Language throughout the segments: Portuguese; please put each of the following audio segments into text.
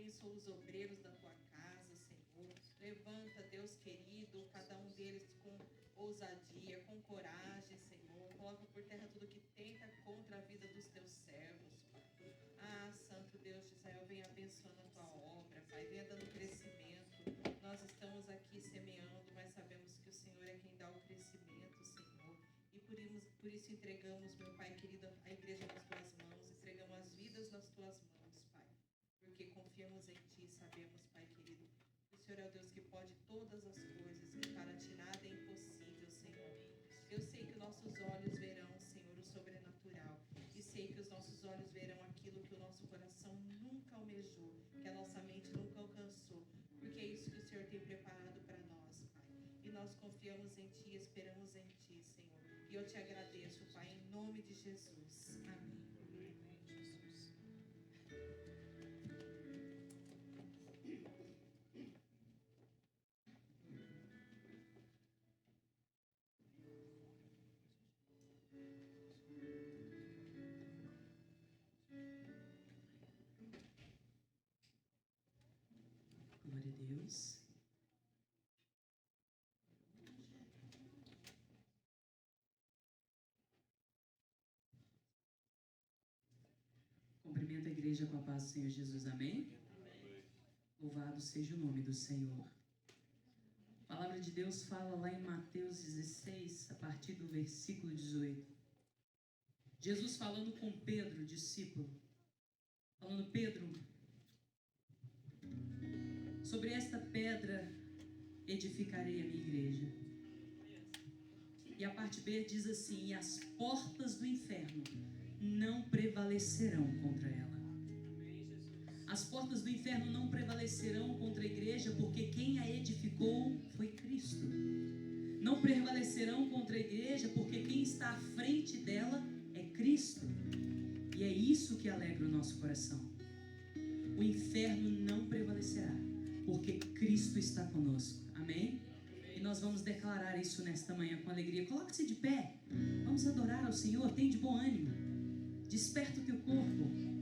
abençoa os obreiros da tua casa, Senhor. Levanta, Deus querido, cada um deles com ousadia, com coragem, Senhor. Coloca por terra tudo que tenta contra a vida dos teus servos, Pai. Ah, Santo Deus de Israel, venha abençoando a tua obra, Pai. Venha dando crescimento. Nós estamos aqui semeando, mas sabemos que o Senhor é quem dá o crescimento, Senhor. E por isso entregamos, meu Pai querido, a igreja nas tuas mãos. Entregamos as vidas nas tuas mãos, Pai. Porque confiamos em Ti, sabemos, Pai querido, que o Senhor é o Deus que pode todas as coisas, que para Ti nada é impossível, Senhor. Eu sei que nossos olhos verão, Senhor, o sobrenatural. E sei que os nossos olhos verão aquilo que o nosso coração nunca almejou, que a nossa mente nunca alcançou. Porque é isso que o Senhor tem preparado para nós, Pai. E nós confiamos em Ti, esperamos em Ti, Senhor. E eu Te agradeço, Pai, em nome de Jesus. Amém. Glória a Deus. Cumprimento a igreja com a paz do Senhor Jesus. Amém? Amém. Louvado seja o nome do Senhor. A palavra de Deus fala lá em Mateus 16, a partir do versículo 18. Jesus falando com Pedro, discípulo. Falando, Pedro, sobre esta pedra edificarei a minha igreja. E a parte B diz assim: e as portas do inferno não prevalecerão contra ela. As portas do inferno não prevalecerão contra a igreja, porque quem a edificou foi Cristo. Não prevalecerão contra a igreja, porque quem está à frente dela é Cristo. E é isso que alegra o nosso coração. O inferno não prevalecerá, porque Cristo está conosco. Amém? E nós vamos declarar isso nesta manhã com alegria. Coloque-se de pé. Vamos adorar ao Senhor. Tem de bom ânimo. Desperta o teu corpo.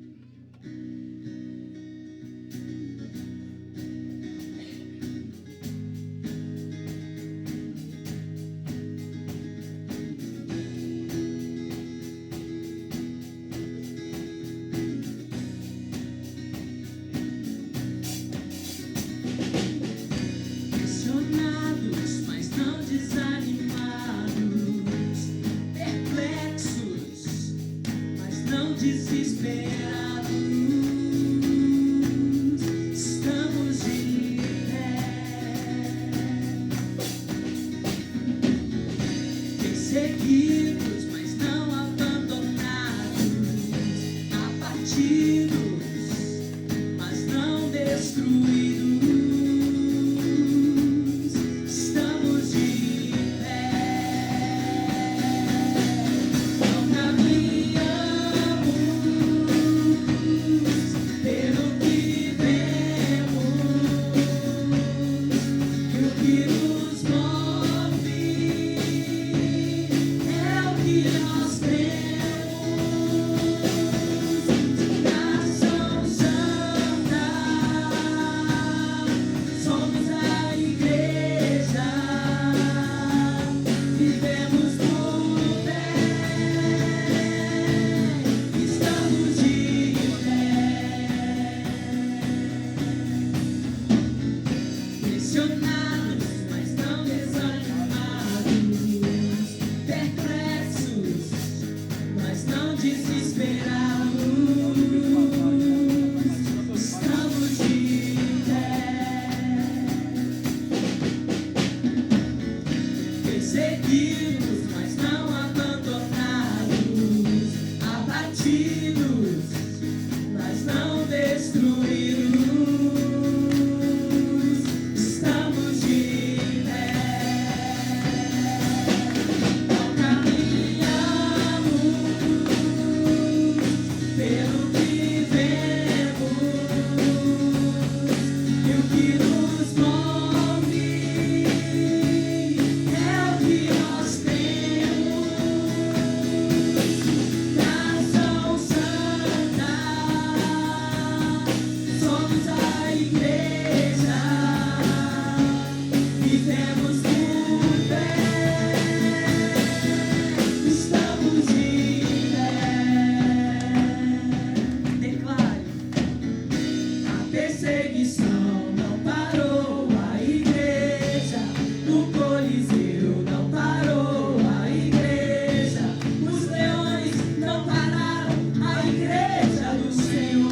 perseguição não parou a igreja, o Coliseu não parou a igreja, os leões não pararam a igreja do Senhor.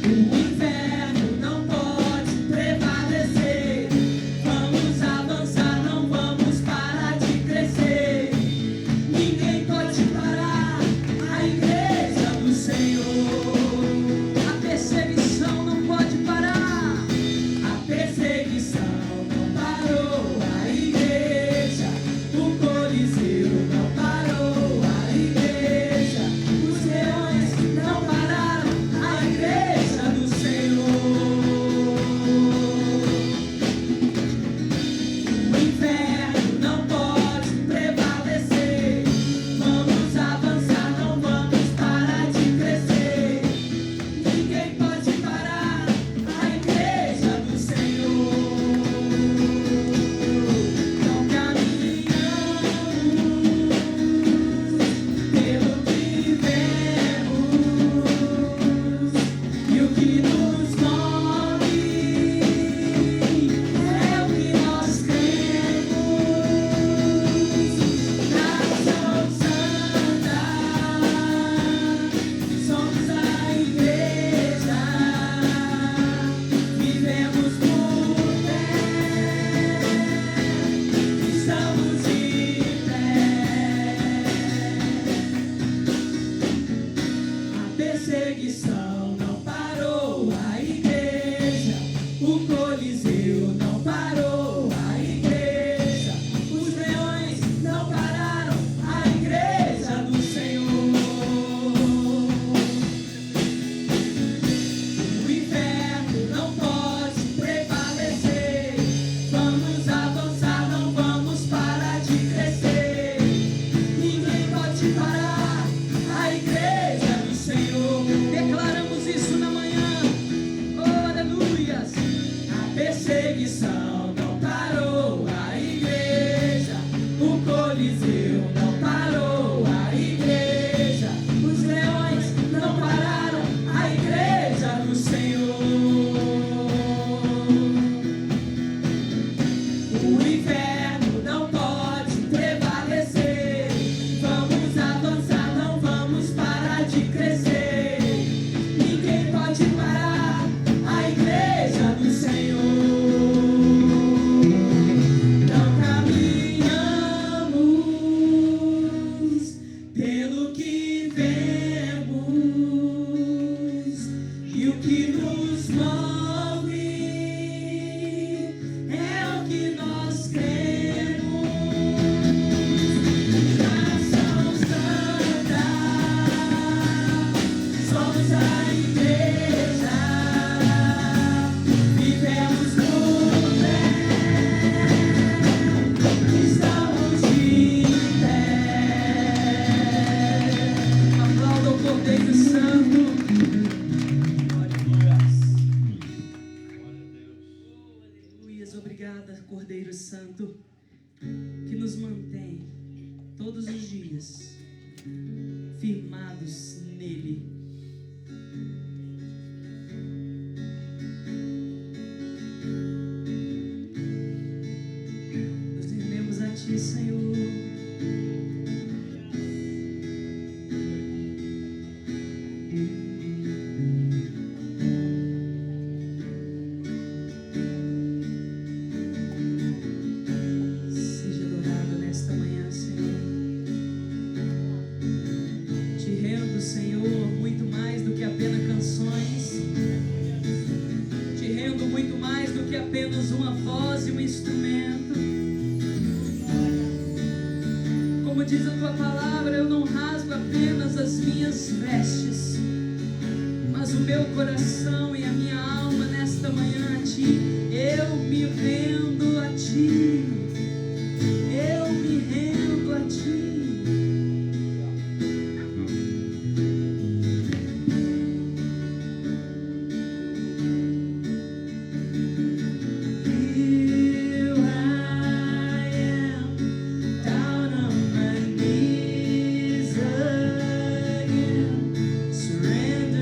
O inferno não pode prevalecer, vamos avançar, não vamos parar de crescer. Ninguém pode parar a igreja do Senhor. A perseguição não pode parar. A perseguição não parou a igreja, o Coliseu não parou a igreja, os leões não pararam a igreja do Senhor. O inferno não pode prevalecer, vamos avançar, não vamos parar de crescer. Ninguém pode parar a igreja do Senhor. Não caminhamos pelo que vemos, e o que nos move é o que nós cremos. Nação Santa, somos a igreja, vivemos por fé, estamos de pé. A perseguição não parou a igreja, o Coliseu não parou a igreja, os leões não pararam a igreja do Senhor. O inferno não pode prevalecer, vamos avançar, não vamos parar de crescer. Ninguém pode parar a igreja do Senhor. Declaramos isso na manhã. Oh, aleluias. A perseguição não parou a igreja, o Coliseu não parou a igreja, os leões não pararam a igreja do Senhor. O inferno não pode prevalecer, vamos avançar, não vamos parar de crescer. Ninguém pode parar a igreja do Senhor. Não caminhamos pelo que vemos, e o que nos move é o que nós cremos. Nação Santa, somos a igreja, vivemos por fé, estamos de pé. Aplauda o Cordeiro Santo. Aleluias, obrigada, Cordeiro Santo, que nos mantém todos os dias firmados nele. Nos rendemos a ti, Senhor. Seja adorado nesta manhã, Senhor. Te rendo, Senhor, muito mais do que apenas canções. Te rendo muito mais do que apenas uma voz e um instrumento. Como diz a tua palavra, eu não rasgo apenas as minhas vestes, mas o meu coração e a minha alma nesta manhã a ti. Eu me rendo a ti. Eu me rendo a ti. Here I am, down on my knees again, surrender.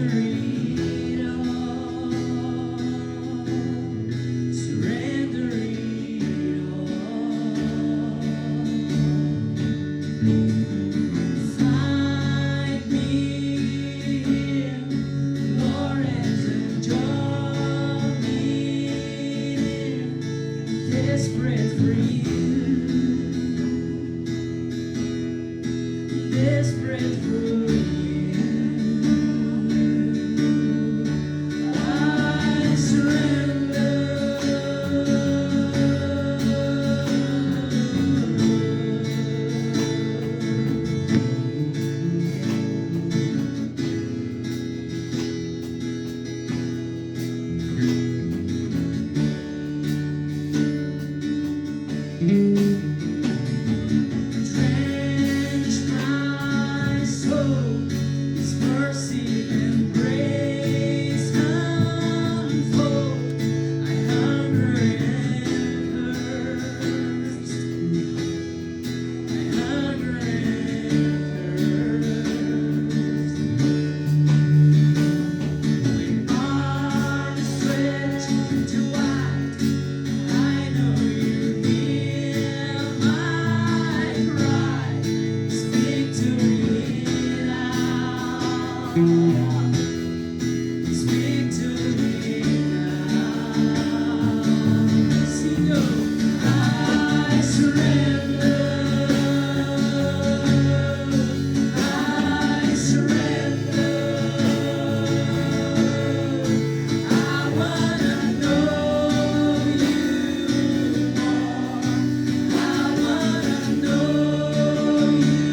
Speak to me now. Sing, oh, I surrender. I surrender. I wanna know you more. I wanna know you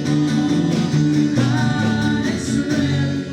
more. I surrender.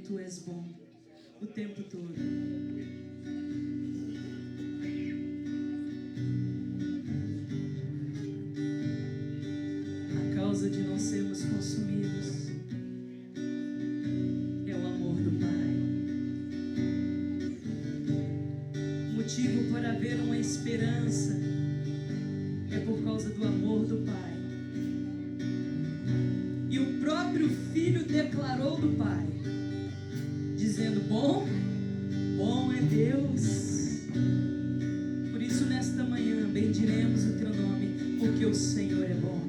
Tu és bom o tempo todo. A causa de não sermos consumidos é o amor do Pai. O motivo por haver uma esperança é por causa do amor do Pai. E o próprio Filho declarou do Pai, dizendo: bom, bom é Deus. Por isso nesta manhã bendiremos o Teu nome, porque o Senhor é bom.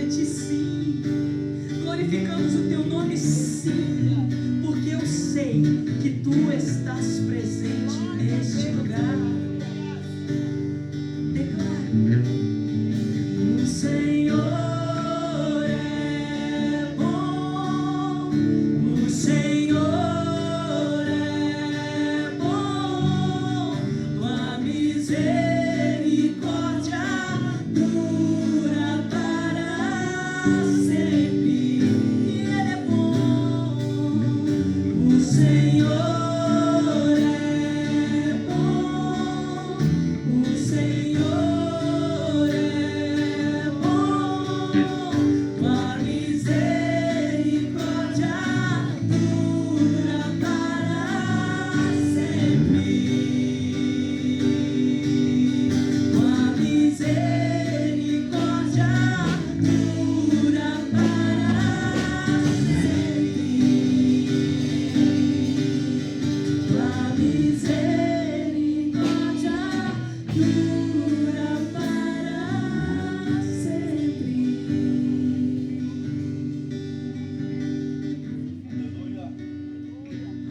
ti, sim. Glorificamos o teu nome, sim. Porque eu sei que tu estás presente neste lugar. Declara. O Senhor é bom. O Senhor é bom. Tua misericórdia dura para sempre. E Ele é bom. O Senhor é bom. O Senhor é bom. Tua misericórdia dura para sempre. Tua misericórdia dura para sempre. Tua misericórdia dura para sempre.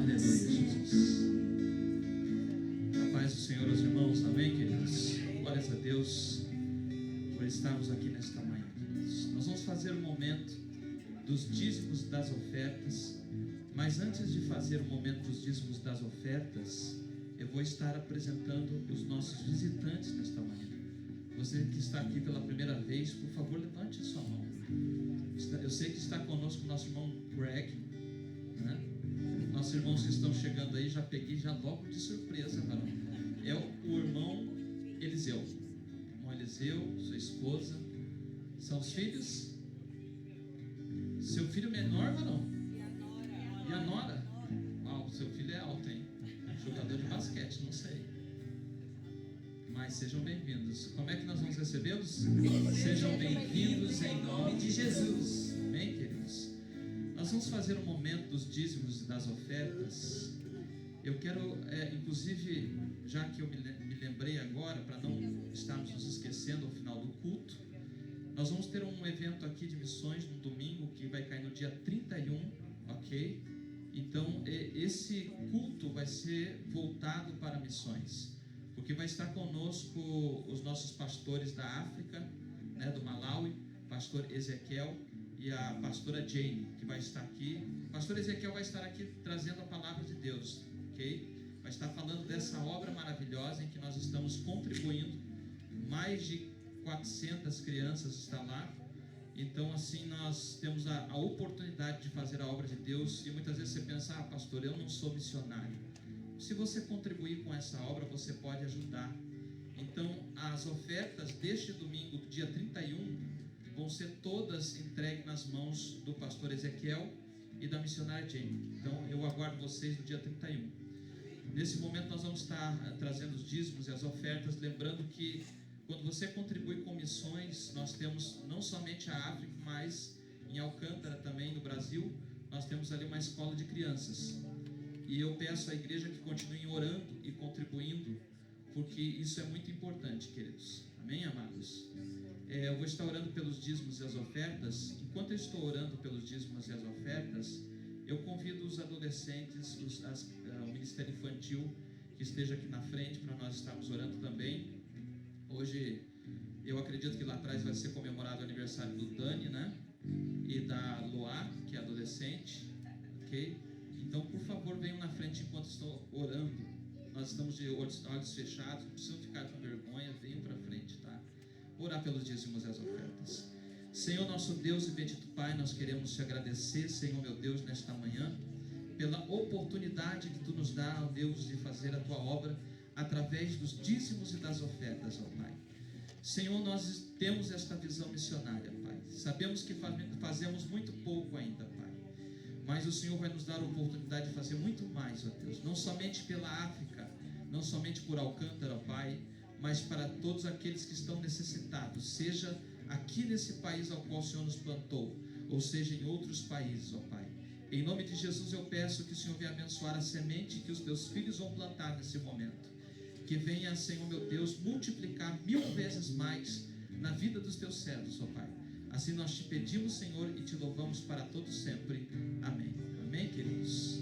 Aleluia, Jesus. A paz do Senhor aos irmãos, amém, queridos? Glórias a Deus por estarmos aqui nesta manhã, queridos. Nós vamos fazer o momento dos dízimos das ofertas, mas antes de fazer o momento dos dízimos das ofertas, eu vou estar apresentando os nossos visitantes nesta manhã. Você que está aqui pela primeira vez, por favor, levante a sua mão. Eu sei que está conosco o nosso irmão Greg, né? Nossos irmãos que estão chegando aí, já peguei já logo de surpresa, varão. É o irmão Eliseu. Irmão Eliseu, sua esposa. São os filhos? Seu filho menor, varão? E a nora? Uau, seu filho é alto, hein? Jogador de basquete, não sei. Mas sejam bem-vindos. Como é que nós vamos recebê-los? Sejam bem-vindos em nome de Jesus. Amém, queridos? Nós vamos fazer um momento dos dízimos e das ofertas. Eu quero, inclusive, já que eu me lembrei agora, para não estarmos nos esquecendo ao final do culto, nós vamos ter um evento aqui de missões no domingo, que vai cair no dia 31, ok? Então, esse culto vai ser voltado para missões, porque vai estar conosco os nossos pastores da África, né, do Malawi, pastor Ezequiel e a pastora Jane, que vai estar aqui. O pastor Ezequiel vai estar aqui trazendo a palavra de Deus, ok? Vai estar falando dessa obra maravilhosa em que nós estamos contribuindo. Mais de 400 crianças estão lá. Então, assim, nós temos a oportunidade de fazer a obra de Deus. E muitas vezes você pensa, pastor, eu não sou missionário. Se você contribuir com essa obra, você pode ajudar. Então, as ofertas deste domingo, dia 31, vão ser todas entregues nas mãos do pastor Ezequiel e da missionária Jane. Então, eu aguardo vocês no dia 31. Nesse momento, nós vamos estar trazendo os dízimos e as ofertas, lembrando que quando você contribui com missões, nós temos não somente a África, mas em Alcântara também, no Brasil, nós temos ali uma escola de crianças. E eu peço à igreja que continue orando e contribuindo, porque isso é muito importante, queridos. Amém, amados? Eu vou estar orando pelos dízimos e as ofertas. Enquanto eu estou orando pelos dízimos e as ofertas, eu convido os adolescentes, o Ministério Infantil, que esteja aqui na frente para nós estarmos orando também. Hoje, eu acredito que lá atrás vai ser comemorado o aniversário do Dani, né? E da Loá, que é adolescente, ok? Então, por favor, venham na frente enquanto estou orando. Nós estamos de olhos fechados, não precisam ficar com vergonha, venham para frente, tá? Orar pelos dízimos e as ofertas. Senhor, nosso Deus e bendito Pai, nós queremos te agradecer, Senhor, meu Deus, nesta manhã, pela oportunidade que tu nos dá, ó Deus, de fazer a tua obra através dos dízimos e das ofertas, ó Pai. Senhor, nós temos esta visão missionária, Pai. Sabemos que fazemos muito pouco ainda, Pai. Mas o Senhor vai nos dar a oportunidade de fazer muito mais, ó Deus. Não somente pela África, não somente por Alcântara, ó Pai, mas para todos aqueles que estão necessitados, seja aqui nesse país ao qual o Senhor nos plantou, ou seja em outros países, ó Pai. Em nome de Jesus eu peço que o Senhor venha abençoar a semente que os teus filhos vão plantar nesse momento. Que venha, Senhor meu Deus, multiplicar 1000 vezes mais na vida dos teus servos, ó Pai. Assim nós te pedimos, Senhor, e te louvamos para todo sempre. Amém. Amém, queridos?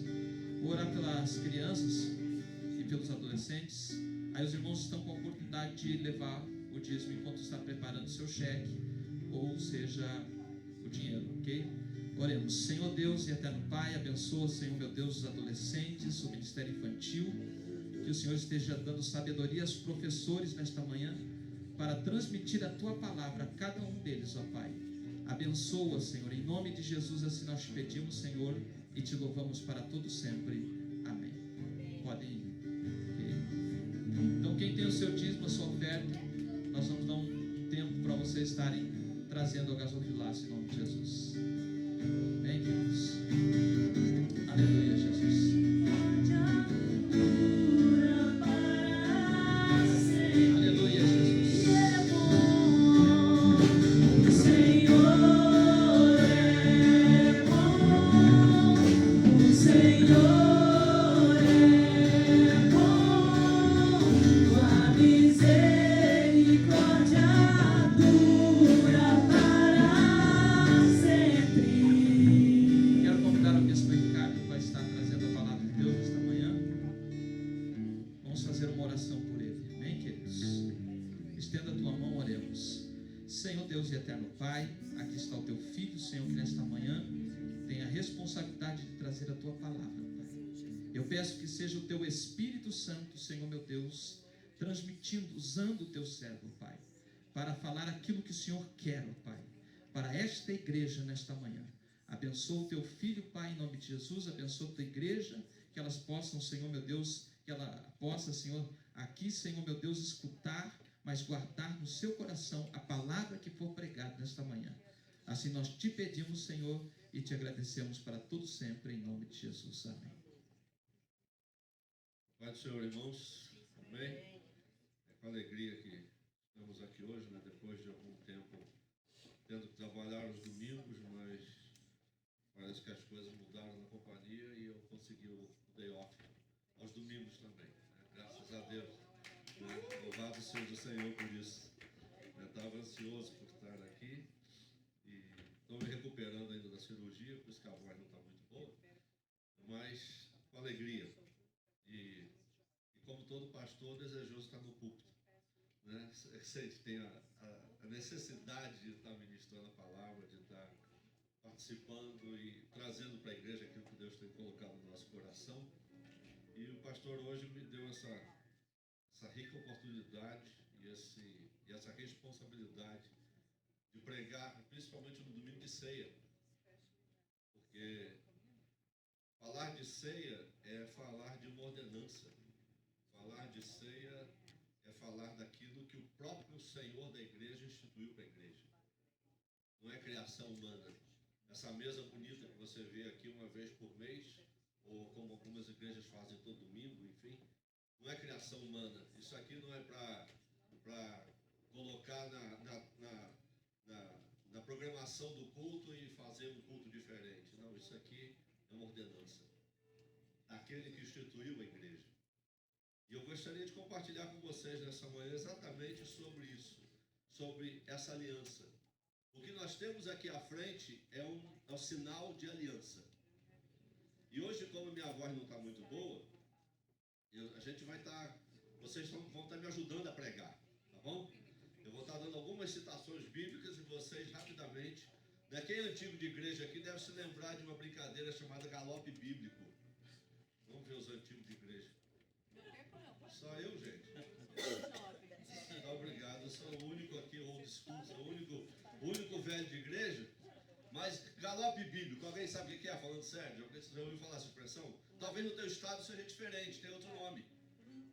Vou orar pelas crianças e pelos adolescentes. Aí os irmãos estão com a oportunidade de levar o dízimo enquanto está preparando seu cheque, ou seja, o dinheiro, ok? Oremos. Senhor Deus e eterno Pai, abençoa, Senhor meu Deus, os adolescentes, o ministério infantil. Que o Senhor esteja dando sabedoria aos professores nesta manhã, para transmitir a Tua palavra a cada um deles, ó Pai. Abençoa, Senhor, em nome de Jesus, assim nós te pedimos, Senhor, e te louvamos para todo sempre. Amém. Podem ir. Okay? Então, quem tem o seu dízimo, a sua oferta, nós vamos dar um tempo para vocês estarem trazendo a gasofilaça em nome de Jesus. Amém, queridos? Aleluia, Jesus. Peço que seja o Teu Espírito Santo, Senhor meu Deus, transmitindo, usando o Teu servo, Pai, para falar aquilo que o Senhor quer, Pai, para esta igreja nesta manhã. Abençoa o Teu Filho, Pai, em nome de Jesus. Abençoa a Tua igreja, que elas possam, Senhor meu Deus, que ela possa, Senhor, aqui, Senhor meu Deus, escutar, mas guardar no seu coração a palavra que for pregada nesta manhã. Assim nós te pedimos, Senhor, e te agradecemos para todo sempre, em nome de Jesus. Amém. Pai do Senhor, irmãos, amém? É com alegria que estamos aqui hoje, né? Depois de algum tempo tendo que trabalhar os domingos, mas parece que as coisas mudaram na companhia e eu consegui o day off aos domingos também, né? Graças a Deus, né? Louvado seja o Senhor por isso. Eu estava ansioso por estar aqui e estou me recuperando ainda da cirurgia, por isso que a voz não está muito boa, mas com alegria. E como todo pastor, desejoso estar no púlpito, né? Sei que tem a necessidade de estar ministrando a palavra, de estar participando e trazendo para a igreja aquilo que Deus tem colocado no nosso coração. E o pastor hoje me deu essa rica oportunidade e essa responsabilidade de pregar, principalmente no domingo de ceia, porque falar de ceia é falar de uma ordenança. Falar de ceia é falar daquilo que o próprio Senhor da igreja instituiu para a igreja. Não é criação humana. Essa mesa bonita que você vê aqui uma vez por mês, ou como algumas igrejas fazem todo domingo, enfim, não é criação humana. Isso aqui não é para colocar na programação do culto e fazer um culto diferente. Não, isso aqui é uma ordenança daquele que instituiu a igreja. E eu gostaria de compartilhar com vocês nessa manhã exatamente sobre isso, sobre essa aliança. O que nós temos aqui à frente é um sinal de aliança. E hoje, como minha voz não está muito boa, a gente vai estar, vocês vão estar me ajudando a pregar, tá bom? Eu vou estar dando algumas citações bíblicas e vocês rapidamente, né, quem é antigo de igreja aqui deve se lembrar de uma brincadeira chamada galope bíblico. Vamos ver os antigos de igreja. Só eu, gente. Tá, obrigado. Eu sou o único aqui, old school, sou o único velho de igreja. Mas galope bíblico, alguém sabe o que é? Falando sério, alguém já ouviu falar essa expressão? Talvez no teu estado seja diferente, tem outro nome.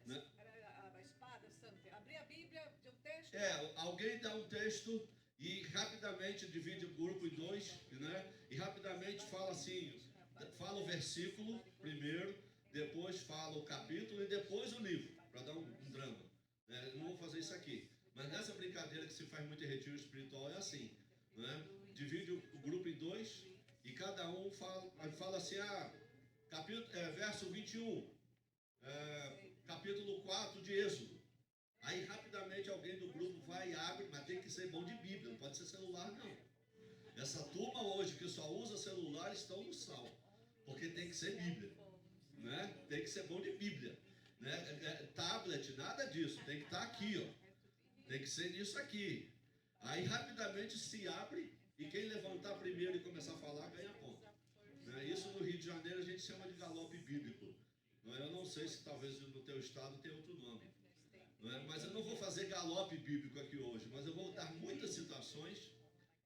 Né? A espada santa. Abrir a Bíblia de um texto. Alguém dá um texto e rapidamente divide o grupo em dois, né? E rapidamente fala assim, fala o versículo primeiro, depois fala o capítulo e depois o livro, para dar um drama. Né? Eu não vou fazer isso aqui. Mas nessa brincadeira que se faz muito em retiro espiritual é assim, né? Divide o grupo em dois e cada um fala assim, verso 21, capítulo 4 de Êxodo. Aí rapidamente alguém do grupo vai e abre, mas tem que ser bom de Bíblia, não pode ser celular não. Essa turma hoje que só usa celular estão no sal, porque tem que ser Bíblia, né? Tem que ser bom de Bíblia, né? Tablet, nada disso, tem que estar aqui, ó. Tem que ser nisso aqui. Aí rapidamente se abre e quem levantar primeiro e começar a falar ganha ponto. Né? Isso no Rio de Janeiro a gente chama de galope bíblico. Não é? Eu não sei se talvez no teu estado tem outro nome. Não é? Mas eu não vou fazer galope bíblico aqui hoje, mas eu vou dar muitas citações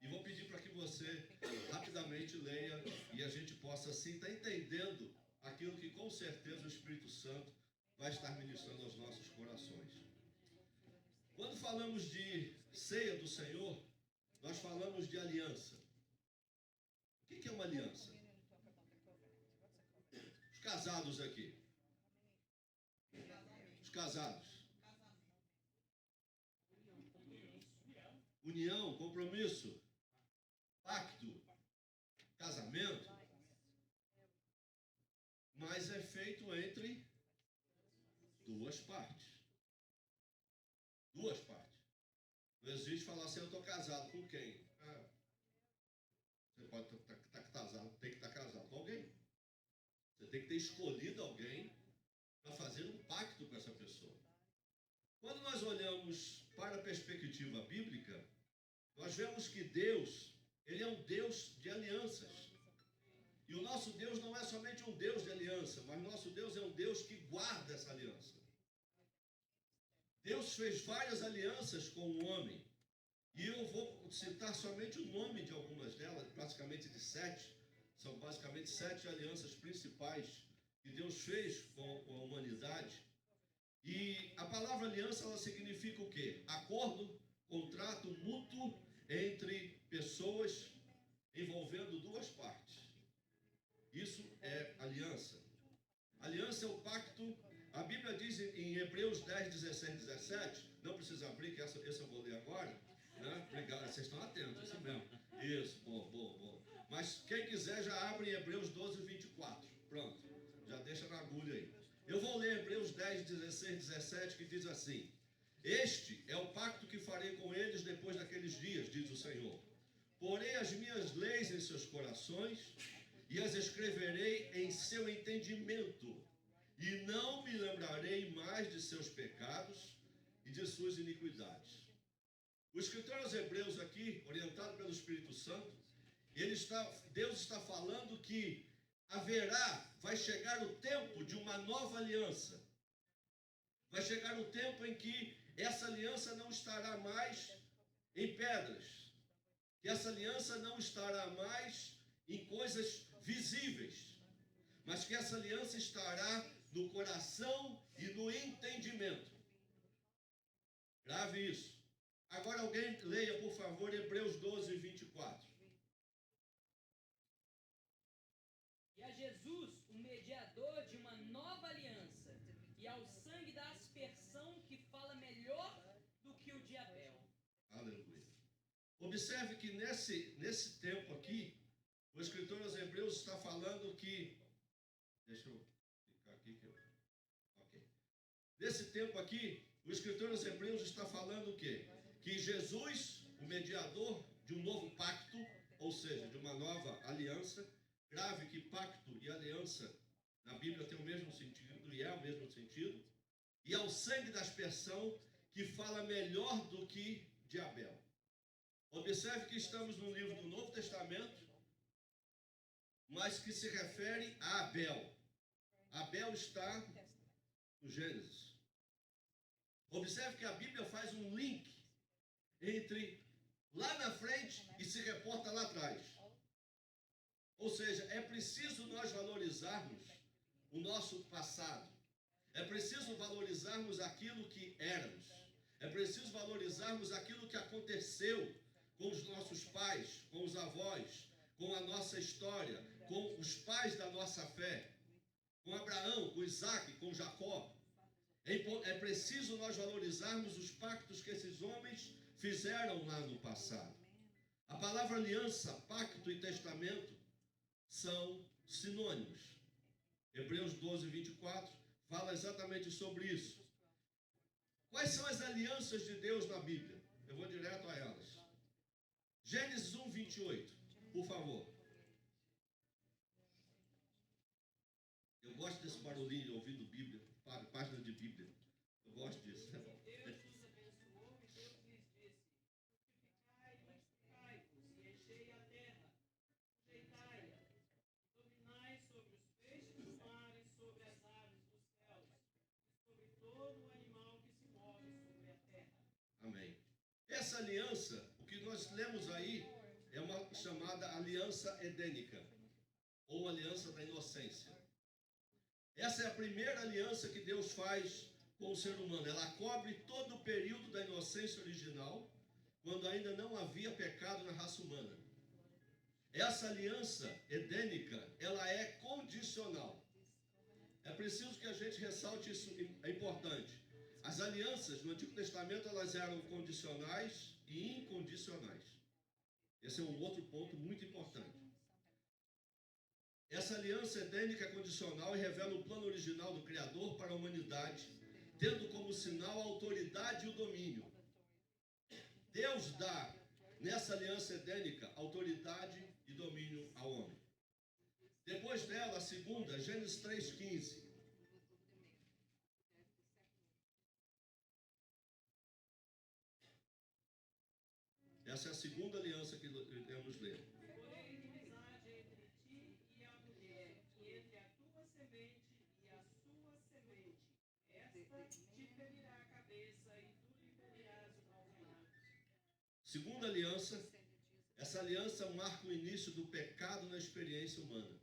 e vou pedir para que você rapidamente leia e a gente possa assim estar entendendo aquilo que com certeza o Espírito Santo vai estar ministrando aos nossos corações. Quando falamos de ceia do Senhor, nós falamos de aliança. O que é uma aliança? Os casados aqui. Os casados. União, compromisso, pacto, casamento. Mas é feito entre duas partes. Duas partes. Não existe falar assim, eu estou casado com quem? Você pode estar casado, tem que estar casado com alguém. Você tem que ter escolhido alguém para fazer um pacto com essa pessoa. Quando nós olhamos para a perspectiva bíblica, nós vemos que Deus, Ele é um Deus de alianças. E o nosso Deus não é somente um Deus de aliança, mas o nosso Deus é um Deus que guarda essa aliança. Deus fez várias alianças com o homem. E eu vou citar somente o nome de algumas delas, praticamente de 7. São basicamente 7 alianças principais que Deus fez com a humanidade. E a palavra aliança, ela significa o quê? Acordo, contrato mútuo entre pessoas envolvendo duas partes. Isso é aliança. Aliança é o pacto. A Bíblia diz em Hebreus 10, 16, 17, não precisa abrir, que essa eu vou ler agora, né? Obrigado, vocês estão atentos, isso mesmo. Isso, bom. Mas quem quiser já abre em Hebreus 12, 24. Pronto, já deixa na agulha aí. Eu vou ler Hebreus 10, 16, 17, que diz assim: este é o pacto que farei com eles depois daqueles dias, diz o Senhor. Porei as minhas leis em seus corações e as escreverei em seu entendimento. E não me lembrarei mais de seus pecados e de suas iniquidades. O escritor aos Hebreus aqui, orientado pelo Espírito Santo, Deus está falando que vai chegar o tempo de uma nova aliança. Vai chegar o tempo em que essa aliança não estará mais em pedras. Que essa aliança não estará mais em coisas visíveis. Mas que essa aliança estará no coração e no entendimento. Grave isso. Agora alguém leia, por favor, Hebreus 12, 24. E a Jesus, o mediador de uma nova aliança, e ao sangue da aspersão que fala melhor do que o de Abel. Aleluia. Observe que nesse tempo aqui, o escritor aos Hebreus está falando que... Deixa eu ficar aqui. Ok. Nesse tempo aqui, o escritor aos Hebreus está falando o quê? Que Jesus, o mediador de um novo pacto, ou seja, de uma nova aliança. Grave que pacto e aliança na Bíblia tem o mesmo sentido, e é o mesmo sentido. E ao sangue da aspersão, que fala melhor do que de Abel. Observe que estamos no livro do Novo Testamento, mas que se refere a Abel. Abel está no Gênesis. Observe que a Bíblia faz um link entre lá na frente e se reporta lá atrás. Ou seja, é preciso nós valorizarmos o nosso passado. É preciso valorizarmos aquilo que éramos. É preciso valorizarmos aquilo que aconteceu com os nossos pais, com os avós, com a nossa história, com os pais da nossa fé, com Abraão, com Isaac, com Jacó. É preciso nós valorizarmos os pactos que esses homens fizeram lá no passado. A palavra aliança, pacto e testamento são sinônimos. Hebreus 12, 24 fala exatamente sobre isso. Quais são as alianças de Deus na Bíblia? Eu vou direto a elas. Gênesis 1, 28. Por favor. Eu gosto desse barulhinho de ouvindo Bíblia, página de Bíblia. Eu gosto disso. Deus os abençoou e Deus lhes disse: frutificai e multiplicai-vos, e enchei a terra, sujeitai-a, dominai sobre os peixes do mar e sobre as aves dos céus, e sobre todo o animal que se move sobre a terra. Amém. Essa aliança, o que nós lemos aí, é uma chamada aliança edênica, ou aliança da inocência. Essa é a primeira aliança que Deus faz com o ser humano. Ela cobre todo o período da inocência original, quando ainda não havia pecado na raça humana. Essa aliança edênica, ela é condicional. É preciso que a gente ressalte isso, é importante. As alianças no Antigo Testamento, elas eram condicionais e incondicionais. Esse é um outro ponto muito importante. Essa aliança edênica é condicional e revela o plano original do Criador para a humanidade, tendo como sinal a autoridade e o domínio. Deus dá, nessa aliança edênica, autoridade e domínio ao homem. Depois dela, a segunda, Gênesis 3,15. Essa é a segunda aliança que iremos ler. Porém, inimizade entre ti e a mulher, e entre a tua semente e a sua semente. Esta te ferirá a cabeça e tu lhe ferirás o calcanhar. Segunda aliança, essa aliança marca o início do pecado na experiência humana.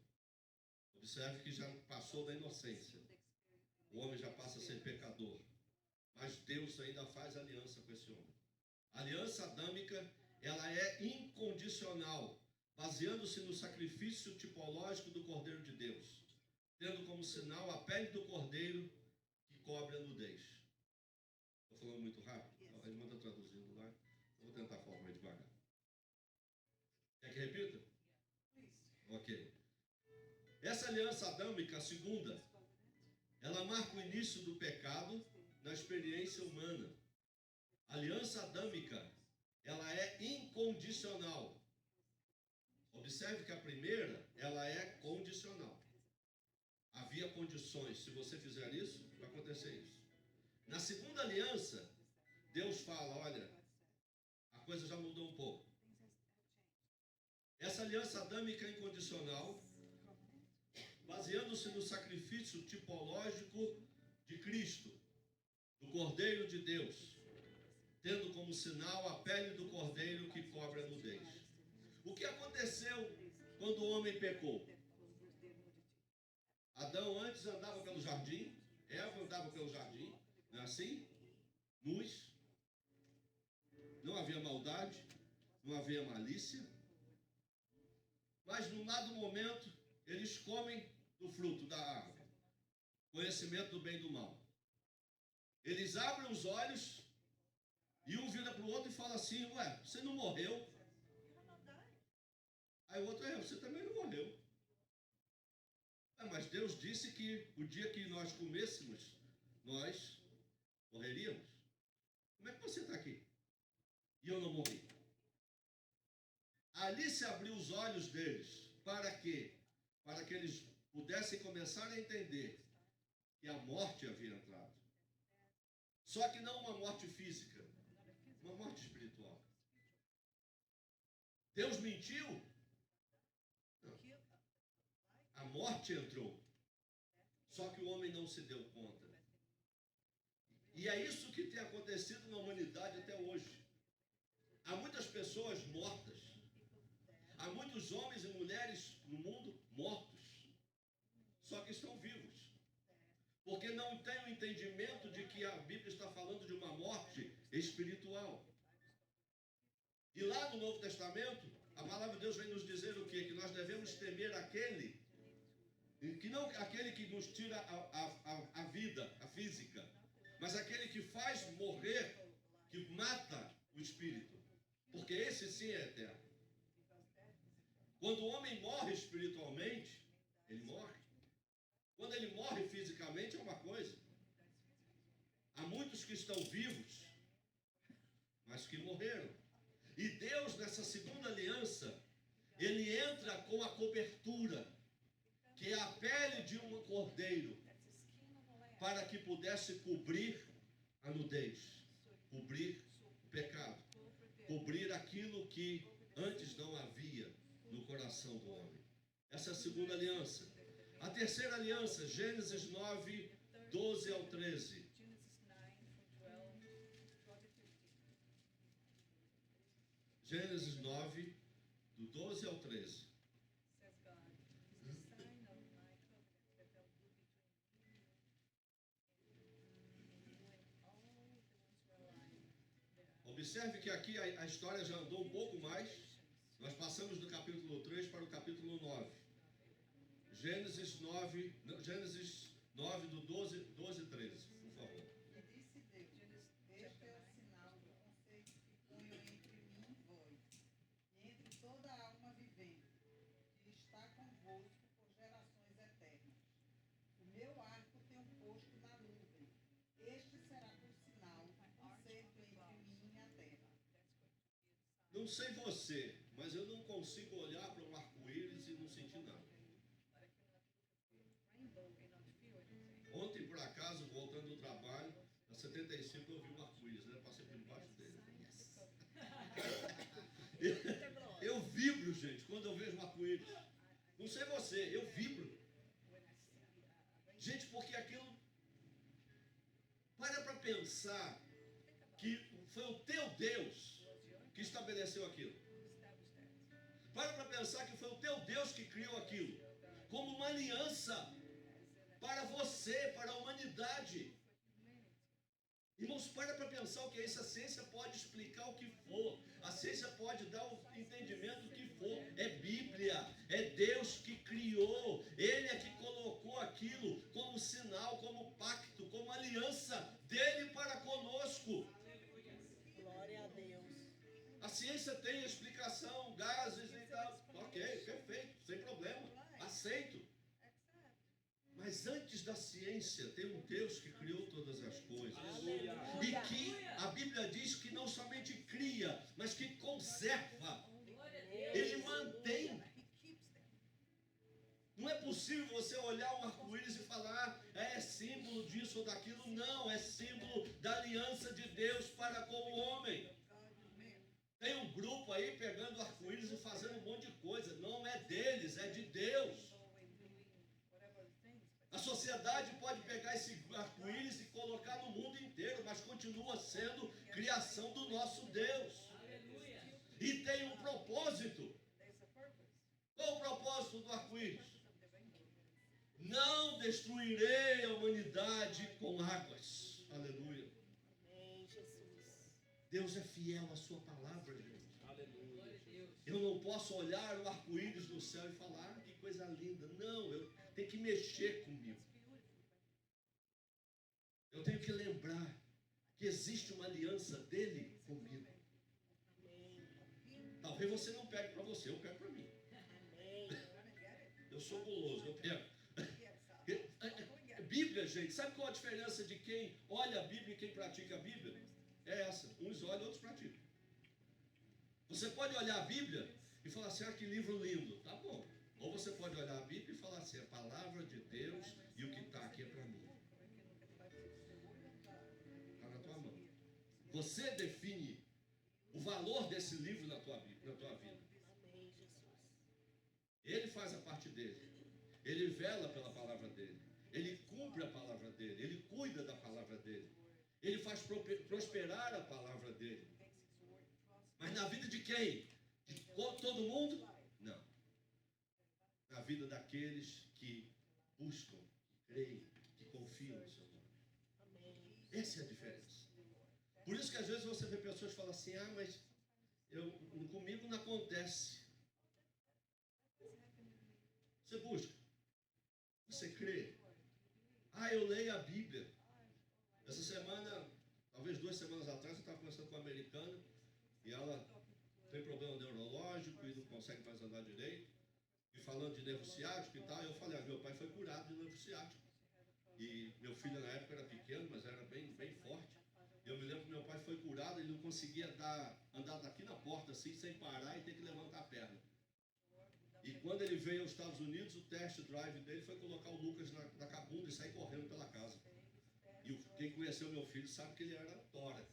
Observe que já passou da inocência. O homem já passa a ser pecador. Mas Deus ainda faz aliança com esse homem. A aliança adâmica, ela é incondicional, baseando-se no sacrifício tipológico do Cordeiro de Deus, tendo como sinal a pele do Cordeiro que cobre a nudez. Estou falando muito rápido? A irmã está traduzindo lá. Eu vou tentar falar mais devagar. Quer que repita? Ok. Essa aliança adâmica, a segunda, ela marca o início do pecado na experiência humana. A aliança adâmica, ela é incondicional. Observe que a primeira, ela é condicional. Havia condições. Se você fizer isso, vai acontecer isso. Na segunda aliança, Deus fala, olha, a coisa já mudou um pouco. Essa aliança adâmica incondicional, baseando-se no sacrifício tipológico de Cristo, do Cordeiro de Deus, tendo como sinal a pele do Cordeiro que cobre a nudez. O que aconteceu quando o homem pecou? Adão antes andava pelo jardim, Eva andava pelo jardim, não é assim? Nus, não havia maldade, não havia malícia, mas num dado momento eles comem do fruto da árvore, conhecimento do bem e do mal. Eles abrem os olhos e um vira para o outro e fala assim, ué, você não morreu? Aí o outro, você também não morreu. Mas Deus disse que o dia que nós comêssemos, nós morreríamos. Como é que você está aqui? E eu não morri. Ali se abriu os olhos deles. Para quê? Para que eles pudessem começar a entender que a morte havia entrado. Só que não uma morte física, uma morte espiritual. Deus mentiu? Não. A morte entrou. Só que o homem não se deu conta. E é isso que tem acontecido na humanidade até hoje. Há muitas pessoas mortas. Há muitos homens e mulheres no mundo mortos. Só que estão vivos. Porque não tem o entendimento de que a Bíblia está falando de uma morte espiritual. E lá no Novo Testamento, a palavra de Deus vem nos dizer o quê? Que nós devemos temer aquele, que não aquele que nos tira a vida, a física, mas aquele que faz morrer, que mata o espírito. Porque esse sim é eterno. Quando o homem morre espiritualmente, ele morre. Quando ele morre fisicamente é uma coisa. Há muitos que estão vivos, mas que morreram. E Deus, nessa segunda aliança, ele entra com a cobertura, que é a pele de um cordeiro, para que pudesse cobrir a nudez, cobrir o pecado, cobrir aquilo que antes não havia no coração do homem. Essa é a segunda aliança. A terceira aliança, Gênesis 9, 12 ao 13. Gênesis 9, do 12 ao 13. Observe que aqui a história já andou um pouco mais. Nós passamos do capítulo 3 para o capítulo 9. Gênesis 9, do 12 e 13, por favor. E disse Deus: este é o sinal do conceito que ponho entre mim e vós, e entre toda a alma vivente, que está convosco por gerações eternas. O meu arco tenho posto na nuvem. Este será por sinal, conceito entre mim e a terra. Não sei você, mas eu não consigo olhar para um arco-íris e não sentir nada. Ontem, por acaso, voltando do trabalho, na 75 eu vi um arco-íris, né? Passei por debaixo dele. Eu vibro, gente, quando eu vejo um arco-íris. Não sei você, eu vibro. Gente, porque aquilo... Para pensar que foi o teu Deus que estabeleceu aquilo. Para pensar que foi o teu Deus que criou aquilo. Como uma aliança para você, para a humanidade. Irmãos, para pensar o que é isso. A ciência pode explicar o que for. A ciência pode dar o entendimento do que for. É Bíblia. É Deus que criou. Ele é que colocou aquilo como sinal, como pacto, como aliança dele para conosco. Glória a Deus. A ciência tem explicação, gases e tal. Ok, perfeito, sem problema. Aceito. Mas antes da ciência, tem um Deus que criou todas as coisas. E que a Bíblia diz que não somente cria, mas que conserva. Ele mantém. Não é possível você olhar um arco-íris e falar, é símbolo disso ou daquilo. Não, é símbolo da aliança de Deus para com o homem. Tem um grupo aí pegando arco-íris e fazendo um monte de coisa. Não é deles, é de Deus. A sociedade pode pegar esse arco-íris e colocar no mundo inteiro, mas continua sendo criação do nosso Deus. E tem um propósito. Qual o propósito do arco-íris? Não destruirei a humanidade com águas. Aleluia. Amém, Jesus. Deus é fiel à sua palavra, gente. Eu não posso olhar o arco-íris no céu e falar, que coisa linda. Não, eu tenho que mexer comigo. Eu tenho que lembrar que existe uma aliança dele comigo. Talvez você não pegue para você, eu pego para mim. Eu sou guloso, eu pego. Bíblia, gente, sabe qual a diferença de quem olha a Bíblia e quem pratica a Bíblia? É essa, uns olham, outros praticam. Você pode olhar a Bíblia e falar assim, que livro lindo, tá bom. Ou você pode olhar a Bíblia e falar assim, a palavra de Deus e o que está aqui é para mim. Está na tua mão. Você define o valor desse livro na tua vida. Ele faz a parte dele. Ele vela pela palavra dele. Ele cumpre a palavra dele. Ele cuida da palavra dele. Ele faz prosperar a palavra dele. Mas na vida de quem? De todo mundo? Não. Na vida daqueles que buscam, que creem, que confiam no seu nome. Essa é a diferença. Por isso que às vezes você vê pessoas que falam assim, mas comigo não acontece. Você busca. Você crê. Eu leio a Bíblia. Essa semana, talvez 2 semanas atrás, eu estava conversando com uma americana e ela tem problema neurológico e não consegue mais andar direito. E falando de nervo ciático e tal, eu falei, meu pai foi curado de nervo ciático. E meu filho na época era pequeno, mas era bem forte. Eu me lembro que meu pai foi curado, ele não conseguia andar daqui na porta assim, sem parar e ter que levantar a perna. Quando ele veio aos Estados Unidos, o test drive dele foi colocar o Lucas na cabunda e sair correndo pela casa. E quem conheceu meu filho sabe que ele era tora.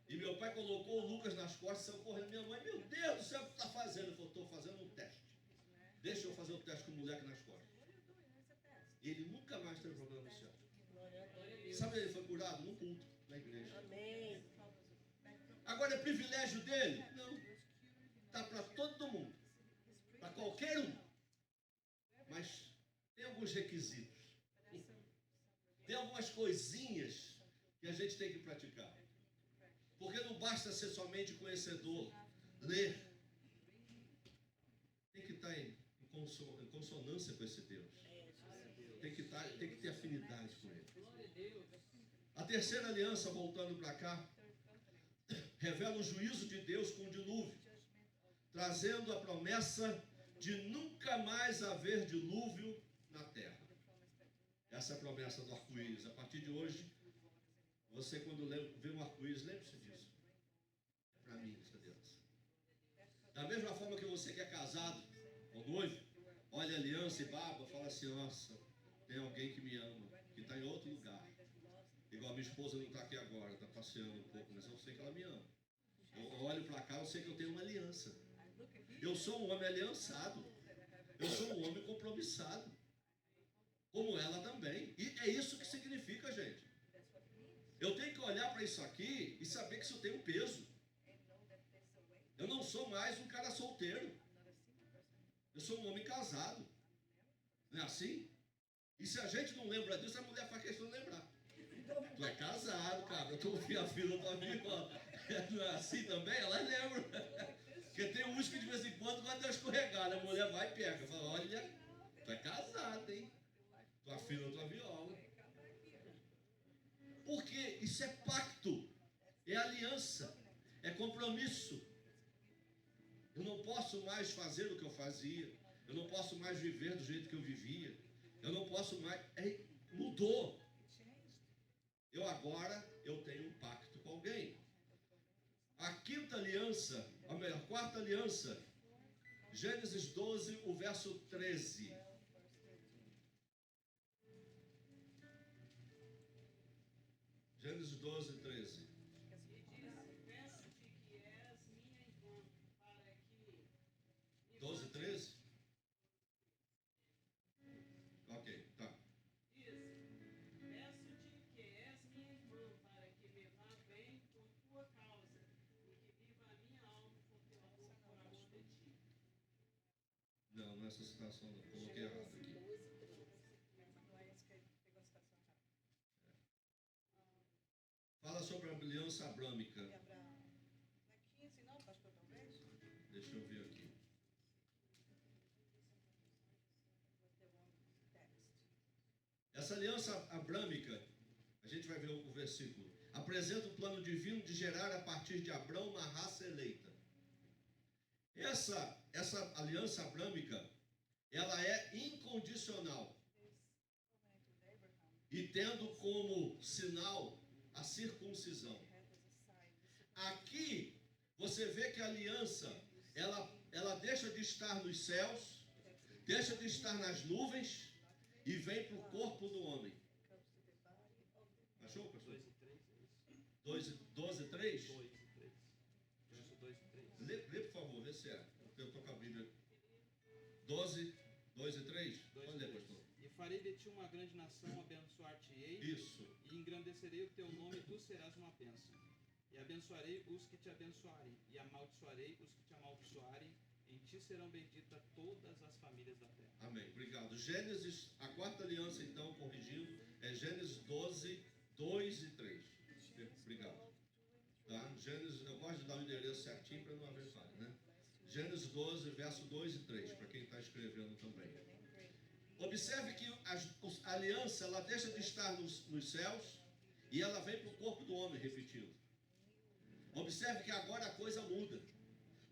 E meu pai colocou o Lucas nas costas e saiu correndo. Minha mãe, meu Deus do céu, o que está fazendo? Ele falou, estou fazendo um teste. Deixa eu fazer o teste com o moleque nas costas. E ele nunca mais teve problema no céu. Sabe, ele foi curado num culto, na igreja. Agora é privilégio dele? Não. Está para todo mundo. Para qualquer um. Mas tem alguns requisitos. Tem algumas coisinhas que a gente tem que praticar. Porque não basta ser somente conhecedor, ler. Tem que estar em consonância com esse Deus. Tem que ter afinidade com ele. A terceira aliança, voltando para cá, revela o juízo de Deus com o dilúvio, trazendo a promessa de nunca mais haver dilúvio na terra. Essa é a promessa do arco-íris. A partir de hoje, você quando vê um arco-íris, lembre-se disso. É para mim essa aliança. Da mesma forma que você que é casado ou noivo, olha a aliança e baba, fala assim, nossa, tem alguém que me ama, que está em outro lugar. Igual a minha esposa não está aqui agora, está passeando um pouco, mas eu sei que ela me ama. Eu olho para cá, eu sei que eu tenho uma aliança. Eu sou um homem aliançado. Eu sou um homem compromissado. Como ela também. E é isso que significa, gente. Eu tenho que olhar para isso aqui e saber que isso tem um peso. Eu não sou mais um cara solteiro. Eu sou um homem casado. Não é assim? E se a gente não lembra disso, a mulher faz questão de lembrar. Tu é casado, cara. Tu fia a fila da minha irmã. Não é assim também? Ela lembra. Porque tem uns que de vez em quando vai dar escorregada. A mulher vai e pega. Fala, olha, tu é casado, hein? Tu afina a tua viola. Porque isso é pacto. É aliança. É compromisso. Eu não posso mais fazer o que eu fazia. Eu não posso mais viver do jeito que eu vivia. Eu não posso mais... mudou. Eu tenho um pacto com alguém. A quinta aliança, a melhor, quarta aliança, Gênesis 12, o verso 13. Gênesis 12, 13. 12, 13? Ok, tá. Não, não é essa citação não. Coloquei errado aqui. Fala sobre a aliança abrâmica. Deixa eu ver aqui. Essa aliança abrâmica, a gente vai ver o versículo, apresenta o plano divino de gerar a partir de Abrão uma raça eleita. Essa aliança abrâmica, ela é incondicional e tendo como sinal a circuncisão. Aqui você vê que a aliança ela deixa de estar nos céus, deixa de estar nas nuvens e vem para o corpo do homem. Achou, pastor? 12, 3? Lê, por favor, vê se é. Eu estou com a Bíblia. 12, 2 e 3? Pode ler, pastor. E farei de ti uma grande nação, abençoar-te-ei. Isso. E engrandecerei o teu nome, e tu serás uma bênção. E abençoarei os que te abençoarem, e amaldiçoarei os que te amaldiçoarem. Em ti serão benditas todas as famílias da terra. Amém. Obrigado. Gênesis, a quarta aliança, então, corrigindo, é Gênesis 12, 2 e 3. Obrigado. Tá? Gênesis, eu gosto de dar o endereço certinho para não haver falha, né? Gênesis 12, verso 2 e 3, para quem está escrevendo também. Observe que a aliança, ela deixa de estar nos céus e ela vem para o corpo do homem, repetindo. Observe que agora a coisa muda.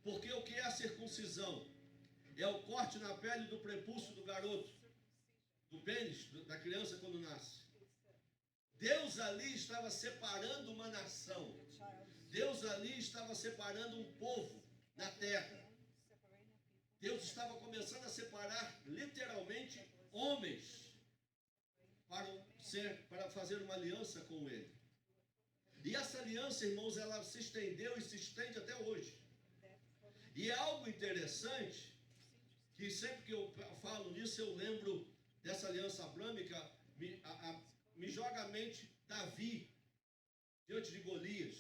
Porque o que é a circuncisão? É o corte na pele do prepúcio do garoto, do pênis, da criança quando nasce. Deus ali estava separando uma nação. Deus ali estava separando um povo na terra. Deus estava começando a separar literalmente homens para fazer uma aliança com Ele. E essa aliança, irmãos, ela se estendeu e se estende até hoje. E é algo interessante, que sempre que eu falo nisso, eu lembro dessa aliança abrâmica, me joga à mente Davi, diante de Golias.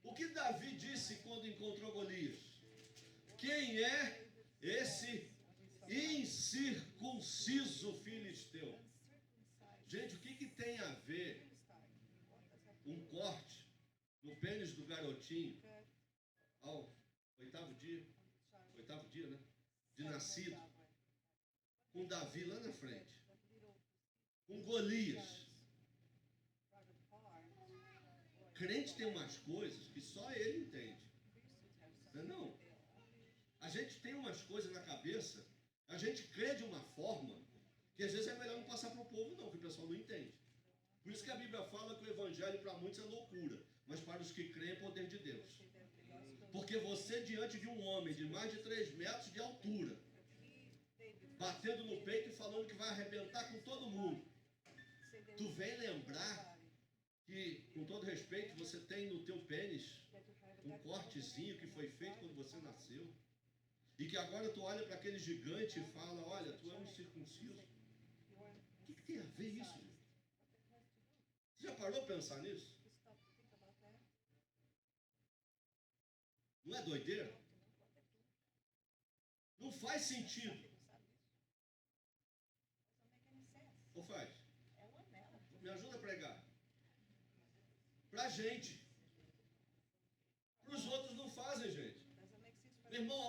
O que Davi disse quando encontrou Golias? Quem é esse incircunciso filisteu? Gente, o que tem a ver um corte no pênis do garotinho ao oitavo dia, né? De nascido, com Davi lá na frente, com Golias? Crente tem umas coisas que só ele entende. Não. A gente tem umas coisas na cabeça, a gente crê de uma forma que às vezes é melhor não passar para o povo não, que o pessoal não entende. Por isso que a Bíblia fala que o evangelho para muitos é loucura, mas para os que creem é poder de Deus. Porque você diante de um homem de mais de 3 metros de altura, batendo no peito e falando que vai arrebentar com todo mundo, tu vem lembrar que, com todo respeito, você tem no teu pênis um cortezinho que foi feito quando você nasceu, e que agora tu olha para aquele gigante e fala, olha, tu é um incircunciso. O que tem a ver isso, gente? Você já parou para pensar nisso? Não é doideira? Não faz sentido. Ou faz? Me ajuda a pregar. Pra gente. Para os outros não fazem, gente. Meu irmão,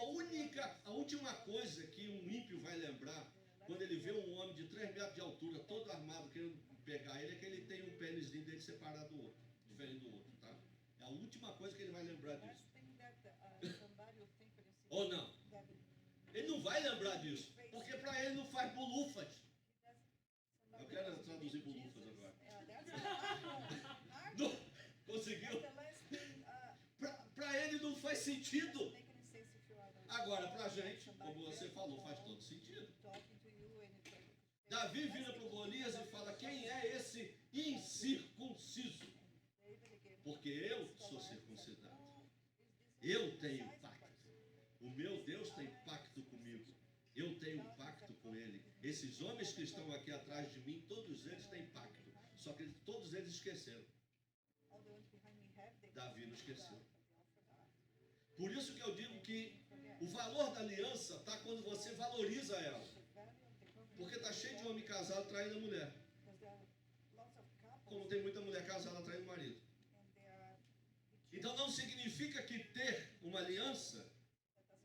a última coisa que um ímpio vai lembrar quando ele vê um homem de 3 metros de altura, todo armado, querendo pegar ele, é que ele tem um pênisinho dele separado do outro, diferente do outro, tá? É a última coisa que ele vai lembrar disso. Ou não? Ele não vai lembrar disso, porque para ele não faz bolufas. Eu quero traduzir bolufas agora. Não, conseguiu? Para ele não faz sentido. Agora, para a gente, como você falou, faz todo sentido. Davi vira para o Golias e fala, quem é esse incircunciso? Porque eu sou circuncidado. Eu tenho pacto. O meu Deus tem pacto comigo. Eu tenho um pacto com ele. Esses homens que estão aqui atrás de mim, todos eles têm pacto. Só que todos eles esqueceram. Davi não esqueceu. Por isso que eu digo que o valor da aliança está quando você valoriza ela. Porque está cheio de homem casado traindo a mulher. Como tem muita mulher casada traindo o marido. Então não significa que ter uma aliança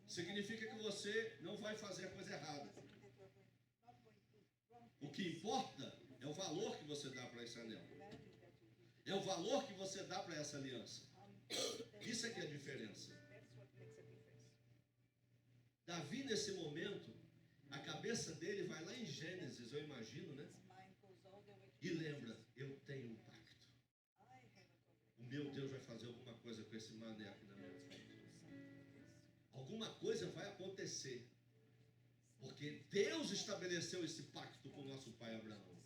significa que você não vai fazer a coisa errada. O que importa é o valor que você dá para esse anel. É o valor que você dá para essa aliança. Isso é que é a diferença. Davi, nesse momento, a cabeça dele vai lá em Gênesis, eu imagino, né? E lembra, eu tenho um pacto. O meu Deus vai fazer alguma coisa com esse mané aqui na minha frente. Alguma coisa vai acontecer. Porque Deus estabeleceu esse pacto com o nosso pai Abraão.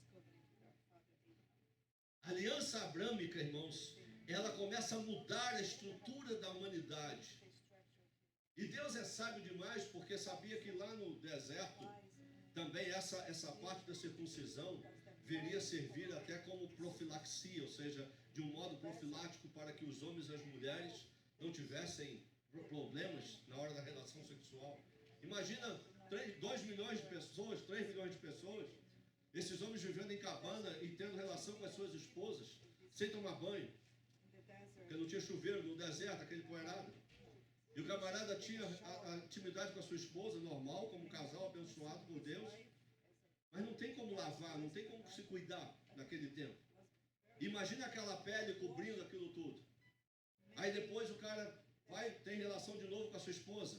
A aliança abrâmica, irmãos, ela começa a mudar a estrutura da humanidade. E Deus é sábio demais, porque sabia que lá no deserto, também essa parte da circuncisão viria a servir até como profilaxia, ou seja, de um modo profilático para que os homens e as mulheres não tivessem problemas na hora da relação sexual. Imagina 2 milhões de pessoas, 3 milhões de pessoas, esses homens vivendo em cabana e tendo relação com as suas esposas, sem tomar banho, porque não tinha chuveiro no deserto, aquele poeirado. E o camarada tinha a intimidade com a sua esposa, normal, como um casal abençoado por Deus, mas não tem como lavar, não tem como se cuidar naquele tempo. Imagina aquela pele cobrindo aquilo tudo. Aí depois o cara vai ter relação de novo com a sua esposa.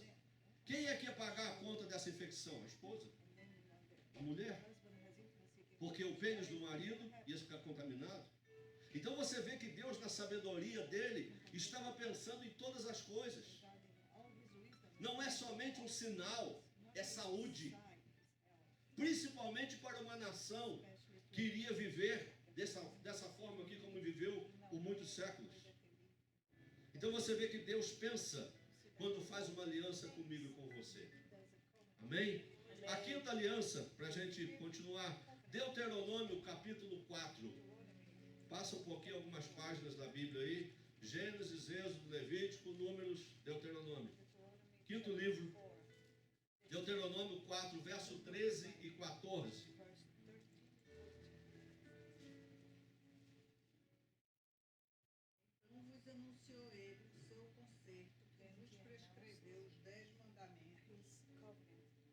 Quem é que ia pagar a conta dessa infecção? A esposa? A mulher? Porque o pênis do marido ia ficar contaminado. Então você vê que Deus, na sabedoria dele, estava pensando em todas as coisas. não é somente um sinal, é saúde. Principalmente para uma nação que iria viver dessa forma aqui como viveu por muitos séculos. Então você vê que Deus pensa quando faz uma aliança comigo e com você. Amém? A quinta aliança, para a gente continuar, Deuteronômio capítulo 4. Passa um pouquinho algumas páginas da Bíblia aí. Gênesis, Êxodo, Levítico, Números, Deuteronômio. Quinto livro, Deuteronômio 4, verso 13 e 14. Então vos anunciou ele o seu concerto, que vos prescreveu os 10 mandamentos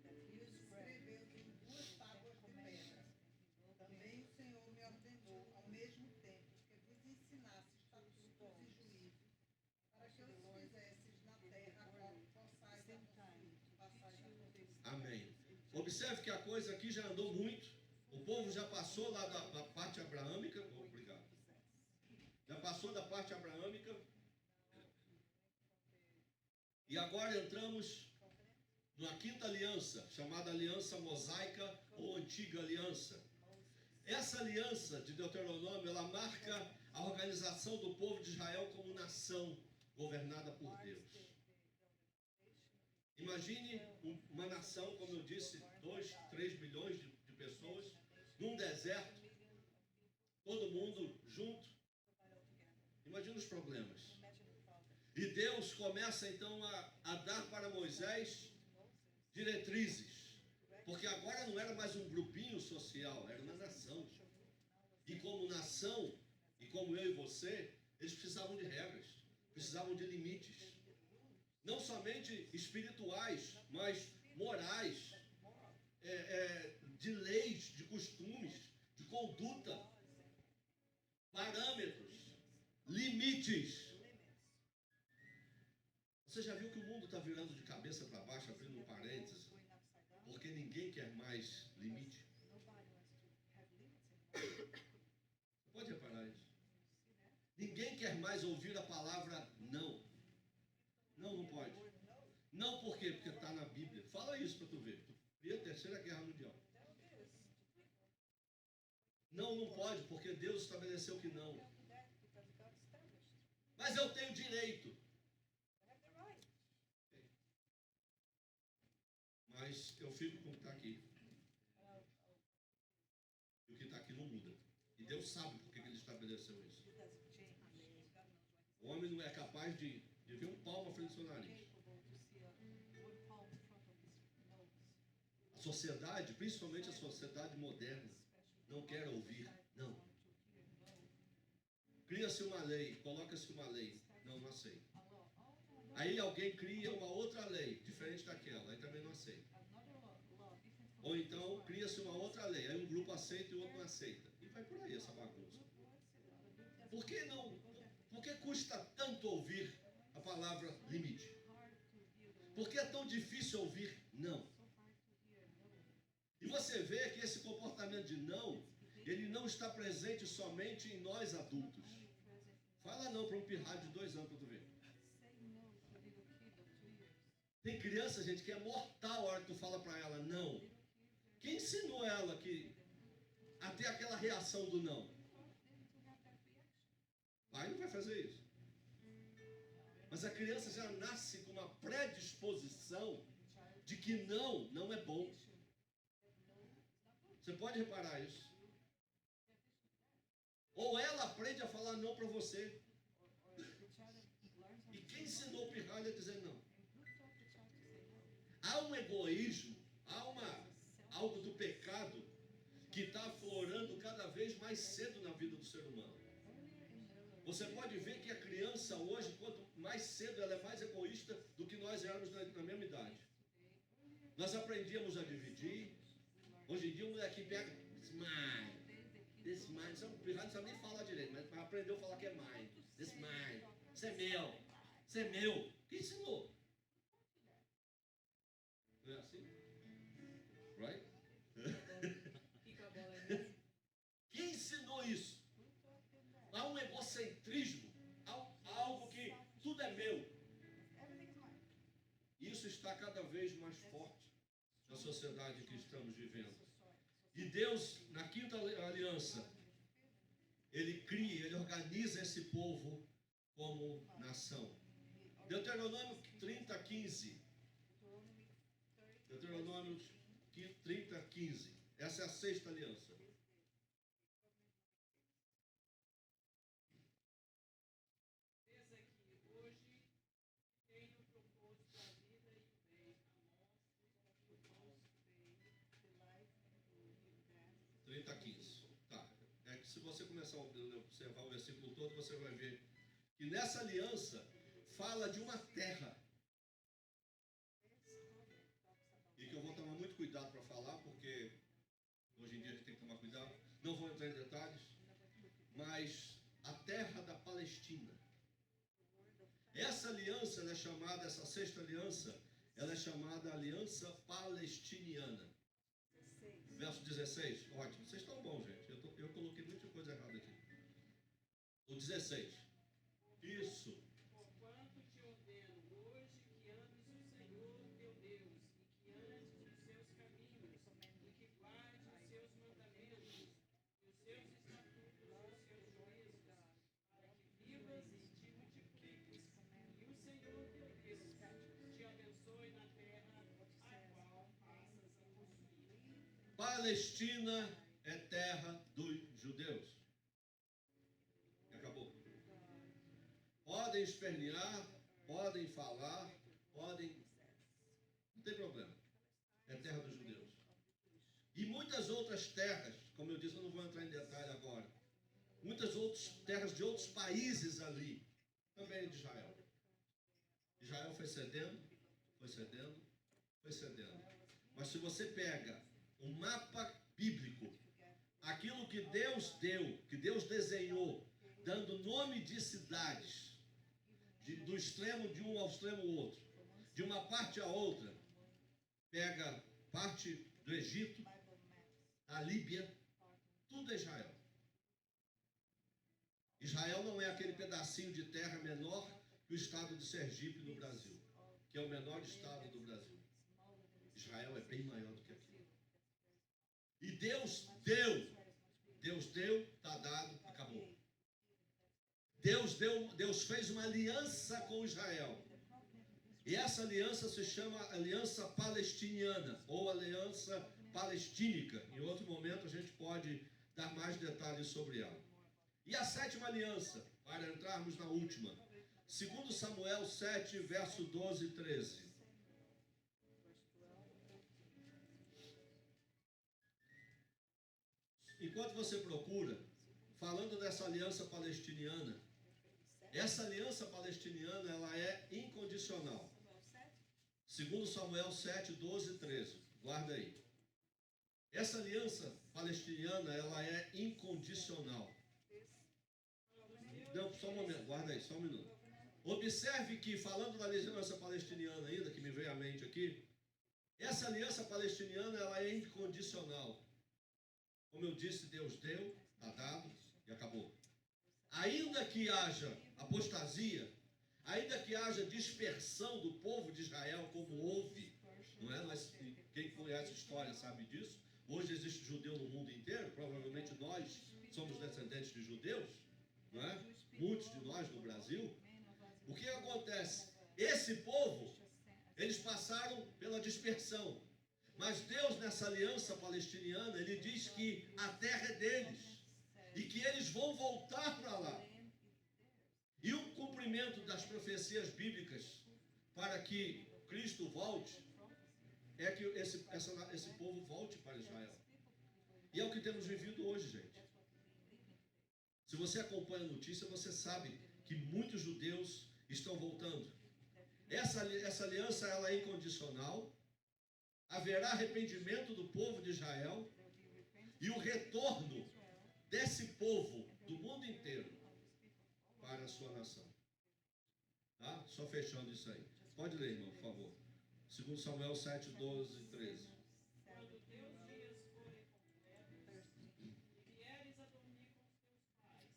e os escreveu em 2 tábuas de pedra. Também o Senhor me ordenou ao mesmo tempo que vos ensinasse estatutos e juízos, para que os fizesses na terra a qual passais a possuir. Amém. Observe que a coisa aqui já andou muito. O povo já passou lá da parte abraâmica. Obrigado. Já passou da parte abraâmica. E agora entramos na quinta aliança, chamada aliança mosaica ou antiga aliança. Essa aliança de Deuteronômio, ela marca a organização do povo de Israel como nação governada por Deus. Imagine uma nação, como eu disse, 2, 3 milhões de pessoas, num deserto, todo mundo junto. Imagina os problemas. E Deus começa então a dar para Moisés diretrizes, porque agora não era mais um grupinho social, era uma nação. E como nação, e como eu e você, eles precisavam de regras, precisavam de limites. Não somente espirituais, mas morais, de leis, de costumes, de conduta, parâmetros, limites. Você já viu que o mundo está virando de cabeça para baixo, abrindo um parênteses, porque ninguém quer mais limite? Você pode reparar isso. Ninguém quer mais ouvir a palavra não. Não, não pode. Não por quê? Porque está na Bíblia. Fala isso para tu ver. E a Terceira Guerra Mundial. Não, não pode, porque Deus estabeleceu que não. Mas eu tenho direito. Mas eu fico com o que está aqui. E o que está aqui não muda. E Deus sabe por que ele estabeleceu isso. O homem não é capaz de ver um palmo à frente do seu nariz. A sociedade, principalmente a sociedade moderna, não quer ouvir não. Cria-se uma lei, coloca-se uma lei. Não, não aceito. Aí alguém cria uma outra lei, diferente daquela, aí também não aceita. Ou então cria-se uma outra lei, aí um grupo aceita e o outro não aceita. E vai por aí essa bagunça. Por que não? Por que custa tanto ouvir a palavra limite? Por que é tão difícil ouvir não? E você vê que esse comportamento de não, ele não está presente somente em nós adultos. Fala não para um pirralho de 2 anos para tu ver. Tem criança, gente, que é mortal a hora que tu fala para ela não. Quem ensinou ela a ter aquela reação do não? Pai não vai fazer isso. Mas a criança já nasce com uma predisposição de que não é bom. Você pode reparar isso. Ou ela aprende a falar não para você. E quem ensinou o pirralho a dizer não? Há um egoísmo, há algo do pecado que está aflorando cada vez mais cedo na vida do ser humano. Você pode ver que a criança hoje, quanto mais cedo, ela é mais egoísta do que nós éramos na mesma idade. Nós aprendíamos a dividir. Hoje em dia o moleque pega this mine, o pirralho não sabe nem falar direito, mas aprendeu a falar que é mine, this mine, isso é meu. Quem ensinou? Não é assim? Right? Quem ensinou isso? Há um egocentrismo, há algo que tudo é meu. Isso está está cada vez mais forte na sociedade que estamos vivendo. E Deus, na quinta aliança, Ele cria, Ele organiza esse povo como nação. Deuteronômio 30:15. Deuteronômio 30:15. Essa é a sexta aliança. Tá. É que se você começar a observar o versículo todo, você vai ver que nessa aliança fala de uma terra. E que eu vou tomar muito cuidado para falar, porque hoje em dia a gente tem que tomar cuidado. Não vou entrar em detalhes, mas a terra da Palestina. Essa aliança, ela é chamada, essa sexta aliança, ela é chamada Aliança Palestiniana. Verso 16, ótimo, vocês estão bons, gente. Eu coloquei muita coisa errada aqui. O 16. Isso. Porquanto te ordeno hoje que ames o Senhor teu Deus, e que andes nos seus caminhos, e que guardes os seus mandamentos, e os seus estatutos, e os seus juízos, para que vivas e te multipliques, e o Senhor teu Deus te abençoe na terra a qual passas a possuir. Palestina é terra dos judeus. Acabou. Podem espernear, podem falar, podem... Não tem problema. É terra dos judeus. E muitas outras terras, como eu disse, eu não vou entrar em detalhe agora. Muitas outras terras de outros países ali, também de Israel. Israel foi cedendo, foi cedendo, foi cedendo. Mas se você pega um mapa bíblico, aquilo que Deus deu, que Deus desenhou, dando nome de cidades, do extremo de um ao extremo outro, de uma parte a outra, pega parte do Egito, a Líbia, tudo é Israel. Israel não é aquele pedacinho de terra menor que o estado de Sergipe no Brasil, que é o menor estado do Brasil. Israel é bem maior do que aquilo. E Deus deu, está dado, acabou. Deus fez uma aliança com Israel. E essa aliança se chama Aliança Palestiniana, ou Aliança Palestínica. Em outro momento a gente pode dar mais detalhes sobre ela. E a sétima aliança, para entrarmos na última, 2 Samuel 7, verso 12 e 13. Enquanto você procura, falando dessa aliança palestiniana, essa aliança palestiniana, ela é incondicional. 2 Samuel 7, 12 e 13. Guarda aí. Essa aliança palestiniana, ela é incondicional. Não, só um momento, guarda aí, só um minuto. Observe que, falando da aliança palestiniana ainda, que me veio à mente aqui, essa aliança palestiniana, ela é incondicional. Como eu disse, Deus deu, está dado e acabou. Ainda que haja apostasia, ainda que haja dispersão do povo de Israel, como houve, não é? Mas quem conhece a história sabe disso. Hoje existe judeu no mundo inteiro, provavelmente nós somos descendentes de judeus, não é? Muitos de nós no Brasil. O que acontece? Esse povo, eles passaram pela dispersão. Mas Deus, nessa aliança palestiniana, Ele diz que a terra é deles e que eles vão voltar para lá. E o cumprimento das profecias bíblicas para que Cristo volte é que esse povo volte para Israel. E é o que temos vivido hoje, gente. Se você acompanha a notícia, você sabe que muitos judeus estão voltando. Essa aliança, ela é incondicional. Haverá arrependimento do povo de Israel e o retorno desse povo do mundo inteiro para a sua nação. Tá? Só fechando isso aí. Pode ler, irmão, por favor. 2 Samuel 7, 12 e 13. Quando teus dias forem completos e vieres a dormir com os teus pais,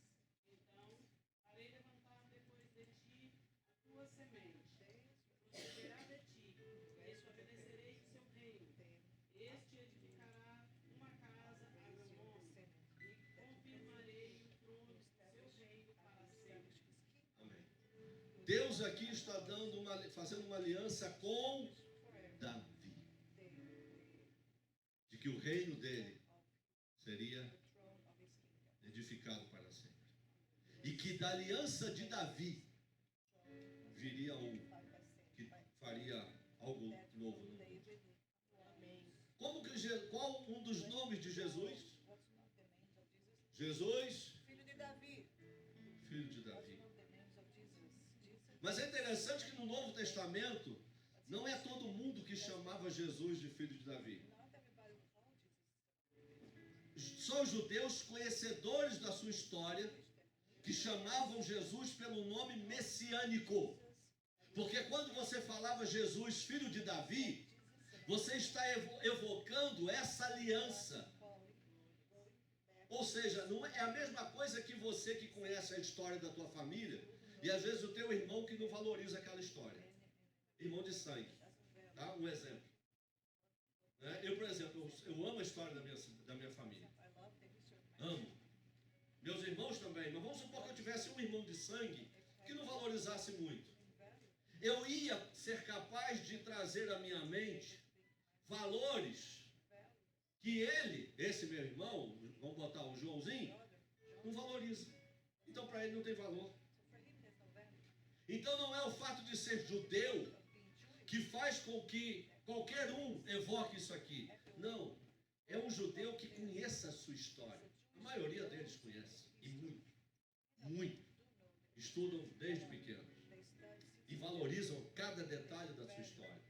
então farei levantar depois de ti a tua semente, procederá de ti, aqui está fazendo uma aliança com Davi, de que o reino dele seria edificado para sempre, e que da aliança de Davi viria um que faria algo novo no mundo. Qual um dos nomes de Jesus? Jesus, Filho de Davi. filho de Davi. Mas é interessante que no Novo Testamento não é todo mundo que chamava Jesus de filho de Davi. Só os judeus conhecedores da sua história que chamavam Jesus pelo nome messiânico. Porque quando você falava Jesus, filho de Davi, você está evocando essa aliança. Ou seja, não é a mesma coisa que você que conhece a história da tua família e às vezes o teu irmão que não valoriza aquela história. Irmão de sangue. Tá? Um exemplo. Eu, por exemplo, eu amo a história da minha família. Amo. Meus irmãos também. Mas vamos supor que eu tivesse um irmão de sangue que não valorizasse muito. Eu ia ser capaz de trazer à minha mente valores que ele, esse meu irmão, vamos botar o Joãozinho, não valoriza. Então para ele não tem valor. Então não é o fato de ser judeu que faz com que qualquer um evoque isso aqui. Não. É um judeu que conheça a sua história. A maioria deles conhece. E muito. Muito. Estudam desde pequenos. E valorizam cada detalhe da sua história.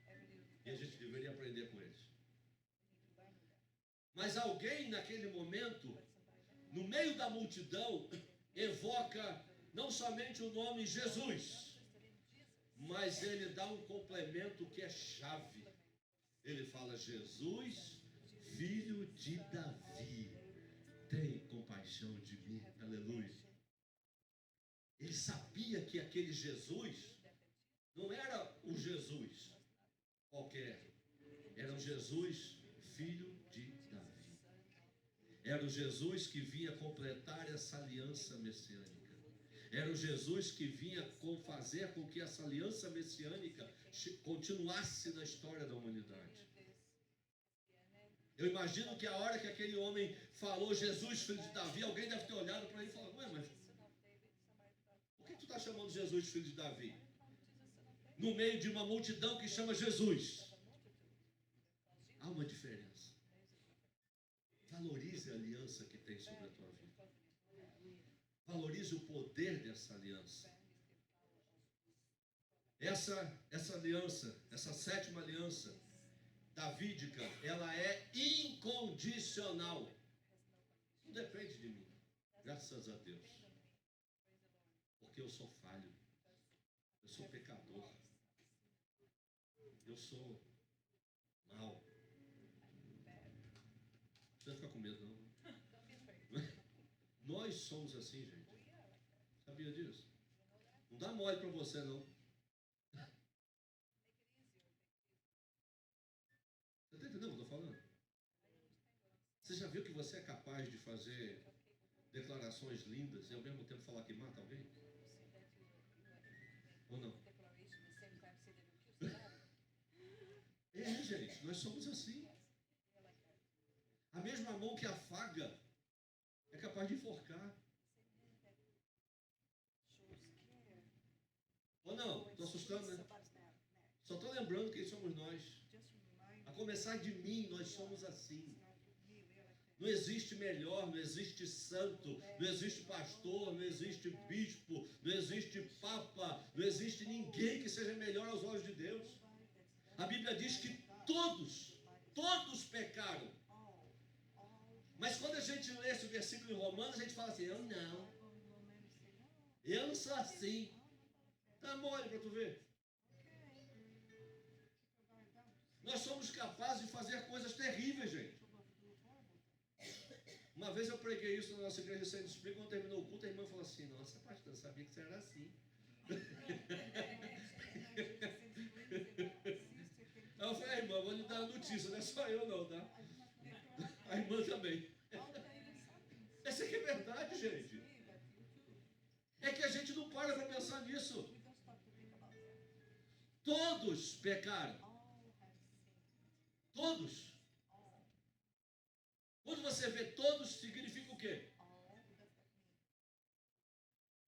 E a gente deveria aprender com eles. Mas alguém naquele momento, no meio da multidão, evoca não somente o nome Jesus, mas ele dá um complemento que é chave. Ele fala: Jesus, filho de Davi, tem compaixão de mim. Aleluia. Ele sabia que aquele Jesus não era o Jesus qualquer, era o Jesus, filho de Davi. Era o Jesus que vinha completar essa aliança messiânica. Era o Jesus que vinha fazer com que essa aliança messiânica continuasse na história da humanidade. Eu imagino que a hora que aquele homem falou Jesus, filho de Davi, alguém deve ter olhado para ele e falado: ué, mas por que tu está chamando Jesus, filho de Davi? No meio de uma multidão que chama Jesus. Há uma diferença. Valorize a aliança que tem sobre a tua vida. Valorize o poder dessa aliança. Essa aliança, essa sétima aliança davídica, ela é incondicional. Não depende de mim. Graças a Deus. Porque eu sou falho. Eu sou pecador. Eu sou mau. Não precisa ficar com medo, não. Nós somos assim, gente. Sabia disso? Não dá mole para você, não. Você está entendendo o que eu estou falando? Você já viu que você é capaz de fazer declarações lindas e ao mesmo tempo falar que mata alguém? Ou não? É, gente, nós somos assim. A mesma mão que afaga é capaz de enforcar. Ou não? Estou assustando, né? Só estou lembrando quem somos nós. A começar de mim, nós somos assim. Não existe melhor, não existe santo, não existe pastor, não existe bispo, não existe papa, não existe ninguém que seja melhor aos olhos de Deus. A Bíblia diz que todos pecaram. Mas quando a gente lê esse versículo em Romanos, a gente fala assim: eu não sou assim. Tá mole para tu ver. Nós somos capazes de fazer coisas terríveis, gente. Uma vez eu preguei isso na nossa igreja de Centro Espírita. Quando terminou o culto, a irmã falou assim: nossa, pastor, eu sabia que você era assim. Aí eu falei: irmã, vou lhe dar a notícia, não é só eu não, tá? A irmã também. Essa aqui é verdade, gente. É que a gente não para para pensar nisso. Todos pecaram. Todos. Quando você vê todos, significa o quê?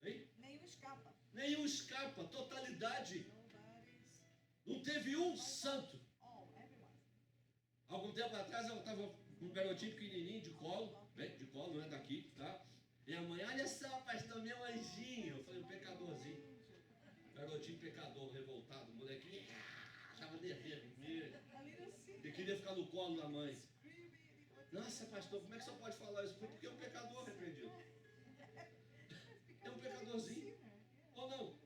Hein? Nenhum escapa. Nenhum escapa, totalidade. Não teve um santo. Algum tempo atrás eu estava com um garotinho pequenininho de colo, né? De colo, não é daqui, tá? E a mãe, olha só, pastor, meu anjinho. Eu falei, um pecadorzinho. Garotinho pecador, revoltado, molequinho, achava nervoso, e queria ficar no colo da mãe. Nossa, pastor, como é que você pode falar isso? Porque é um pecador arrependido. É um pecadorzinho, ou não?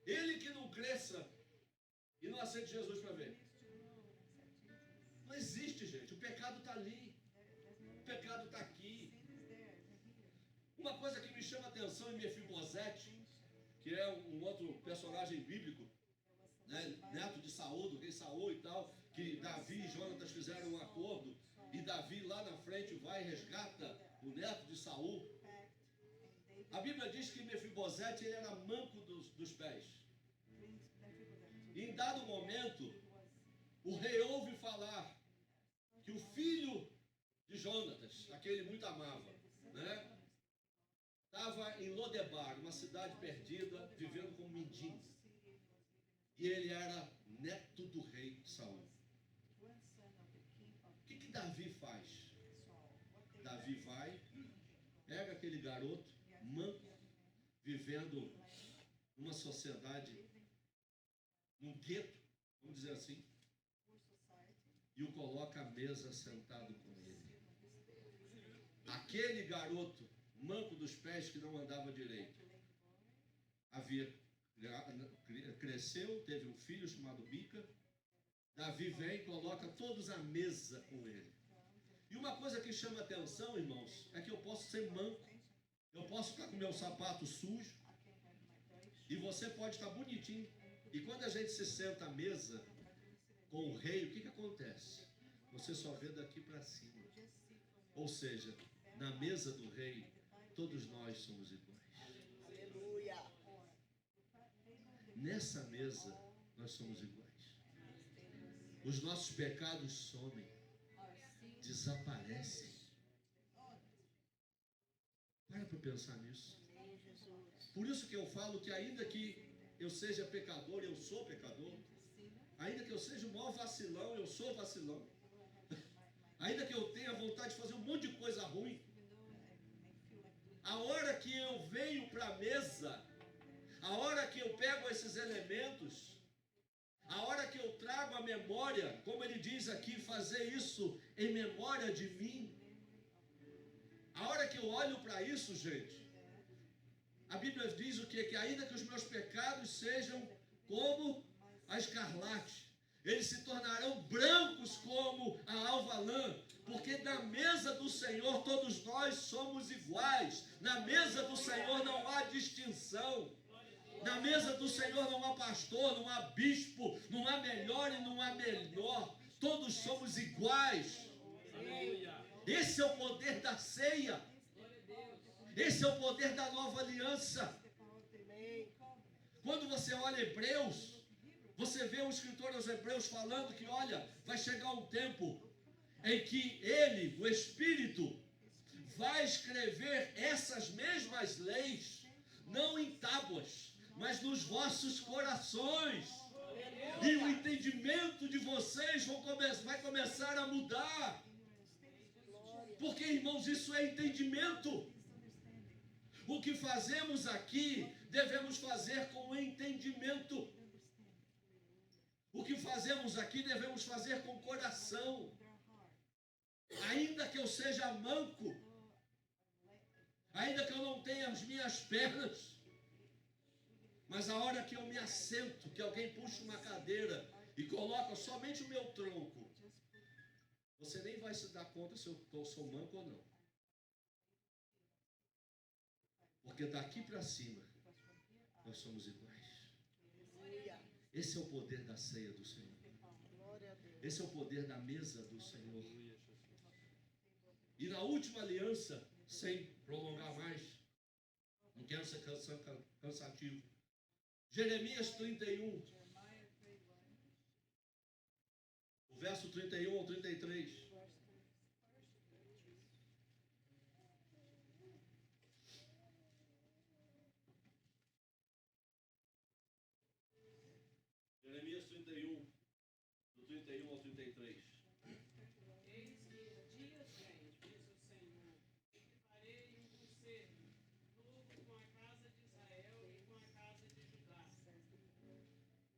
Ele que não cresça e não aceite Jesus para ver. Não existe, gente. O pecado está ali. O pecado está aqui. Uma coisa que me chama a atenção em Mefibosete, que é um outro personagem bíblico, né, neto de Saul, do rei Saul e tal, que Davi e Jonatas fizeram um acordo, e Davi lá na frente vai e resgata o neto de Saul. A Bíblia diz que Mefibosete ele era manco dos pés. E em dado momento, o rei ouve falar que o filho de Jonatas, aquele muito amava, né? Estava em Lodebar, uma cidade perdida, vivendo como mendigo. E ele era neto do rei Saul. O que Davi faz? Davi vai, pega aquele garoto, manco, vivendo numa sociedade, num gueto, vamos dizer assim, e o coloca à mesa sentado com ele. Aquele garoto, manco dos pés, que não andava direito, cresceu, teve um filho chamado Mica. Davi vem e coloca todos à mesa com ele. E uma coisa que chama atenção, irmãos, é que eu posso ser manco, eu posso estar com meu sapato sujo, e você pode estar bonitinho. E quando a gente se senta à mesa com o rei, o que acontece? Você só vê daqui para cima. Ou seja, na mesa do rei, todos nós somos iguais. Aleluia. Nessa mesa, nós somos iguais. Os nossos pecados somem, desaparecem. Para pensar nisso. Por isso que eu falo que ainda que eu seja pecador, eu sou pecador. Ainda que eu seja o maior vacilão, eu sou vacilão. Ainda que eu tenha vontade de fazer um monte de coisa ruim, a hora que eu venho para a mesa, a hora que eu pego esses elementos, a hora que eu trago a memória, como ele diz aqui, fazer isso em memória de mim, a hora que eu olho para isso, gente, a Bíblia diz o quê? Que ainda que os meus pecados sejam como a escarlate, eles se tornarão brancos como a alva lã, porque na mesa do Senhor todos nós somos iguais. Na mesa do Senhor não há distinção. Na mesa do Senhor não há pastor, não há bispo, não há melhor e não há menor. Todos somos iguais. Esse é o poder da ceia. Esse é o poder da nova aliança. Quando você olha Hebreus, você vê o escritor aos Hebreus falando que, olha, vai chegar um tempo em que ele, o Espírito, vai escrever essas mesmas leis, não em tábuas, mas nos vossos corações. E o entendimento de vocês vai começar a mudar. Porque, irmãos, isso é entendimento. O que fazemos aqui, devemos fazer com entendimento. O que fazemos aqui, devemos fazer com coração. Ainda que eu seja manco, ainda que eu não tenha as minhas pernas, mas a hora que eu me assento, que alguém puxa uma cadeira e coloca somente o meu tronco, você nem vai se dar conta se eu sou manco ou não. Porque daqui para cima, nós somos iguais. Esse é o poder da ceia do Senhor. Esse é o poder da mesa do Senhor. E na última aliança, sem prolongar mais, não quero ser cansativo, Jeremias 31, o verso 31 ao 33. Jeremias 31, do 31 ao 33. Eis que dias vem, diz o Senhor, que farei um conselho novo com a casa de Israel e com a casa de Judá.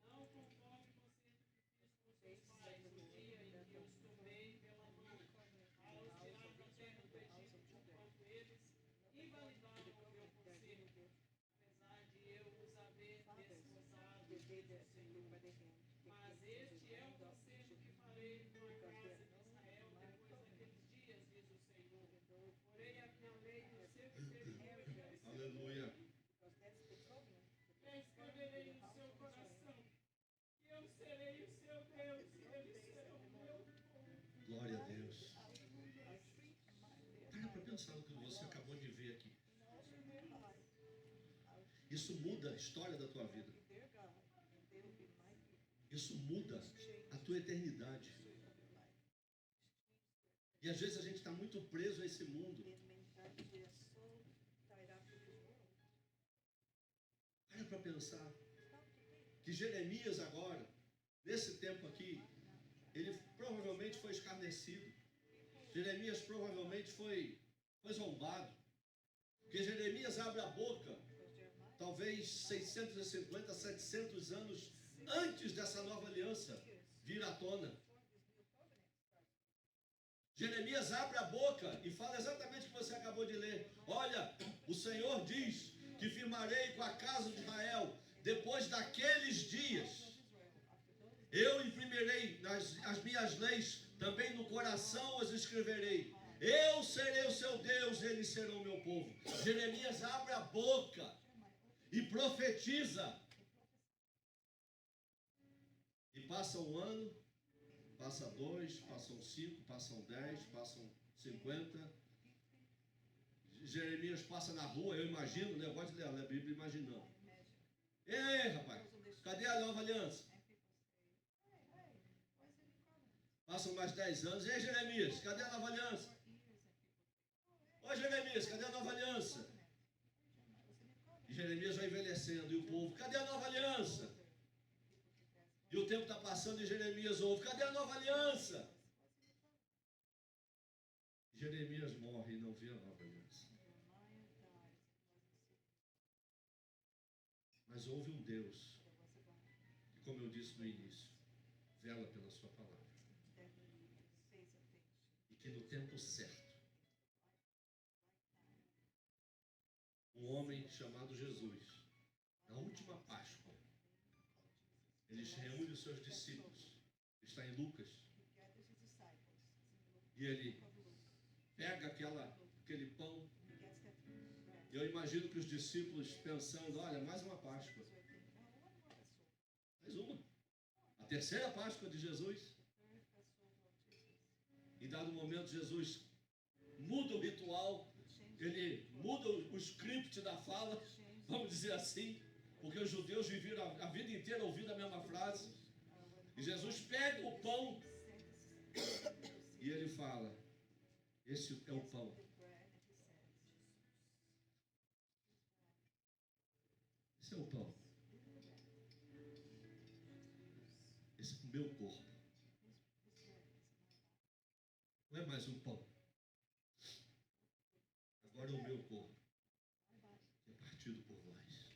Não conforme o concerto que fiz com seus pais no dia em que os tomei pela mão, ao os tirar da terra do Egito, enquanto eles invalidavam o meu conselho, apesar de eu os haver desposado, diz o Senhor. Mas este é o conselho que farei com a casa de Israel depois daqueles dias, diz o Senhor. Porei a minha lei no seu interior e Aleluia. escreverei no seu coração. E eu serei o seu Deus e eles serão o meu povo. Glória a Deus. Para pensar no que você acabou de ver aqui. Isso muda a história da tua vida. Isso muda a tua eternidade. E às vezes a gente está muito preso a esse mundo. Para pensar que Jeremias agora, nesse tempo aqui, ele provavelmente foi escarnecido. Jeremias provavelmente foi zombado. Porque Jeremias abre a boca, talvez 650, 700 anos antes dessa nova aliança vir à tona. Jeremias abre a boca e fala exatamente o que você acabou de ler. Olha, o Senhor diz que firmarei com a casa de Israel depois daqueles dias. Eu imprimirei as minhas leis, também no coração as escreverei. Eu serei o seu Deus, eles serão o meu povo. Jeremias abre a boca e profetiza. E passa um ano, passa 2, passam 5, passam 10, passam 50. Jeremias passa na rua, eu imagino, né? Eu gosto de ler a Bíblia imaginando. Ei, rapaz, cadê a nova aliança? Passam mais 10 anos. Ei, Jeremias, cadê a nova aliança? Ô, Jeremias, cadê a nova aliança? E Jeremias vai envelhecendo, e o povo, cadê a nova aliança? E o tempo está passando e Jeremias ouve, cadê a nova aliança? Jeremias morre e não vê a nova aliança. Mas houve um Deus que, como eu disse no início, vela pela sua palavra. E que no tempo certo, um homem chamado Jesus, na última Páscoa, ele reúne os seus discípulos, está em Lucas, e ele pega aquele pão. Eu imagino que os discípulos pensando, olha, mais uma Páscoa. Mais uma. A terceira Páscoa de Jesus. Em dado momento, Jesus muda o ritual, ele muda o script da fala, vamos dizer assim, porque os judeus viveram a vida inteira ouvindo a mesma frase. E Jesus pega o pão e ele fala, esse é o pão. Esse é o pão. Esse é o meu corpo. Não é mais um pão. Agora é o meu corpo, que é partido por vós.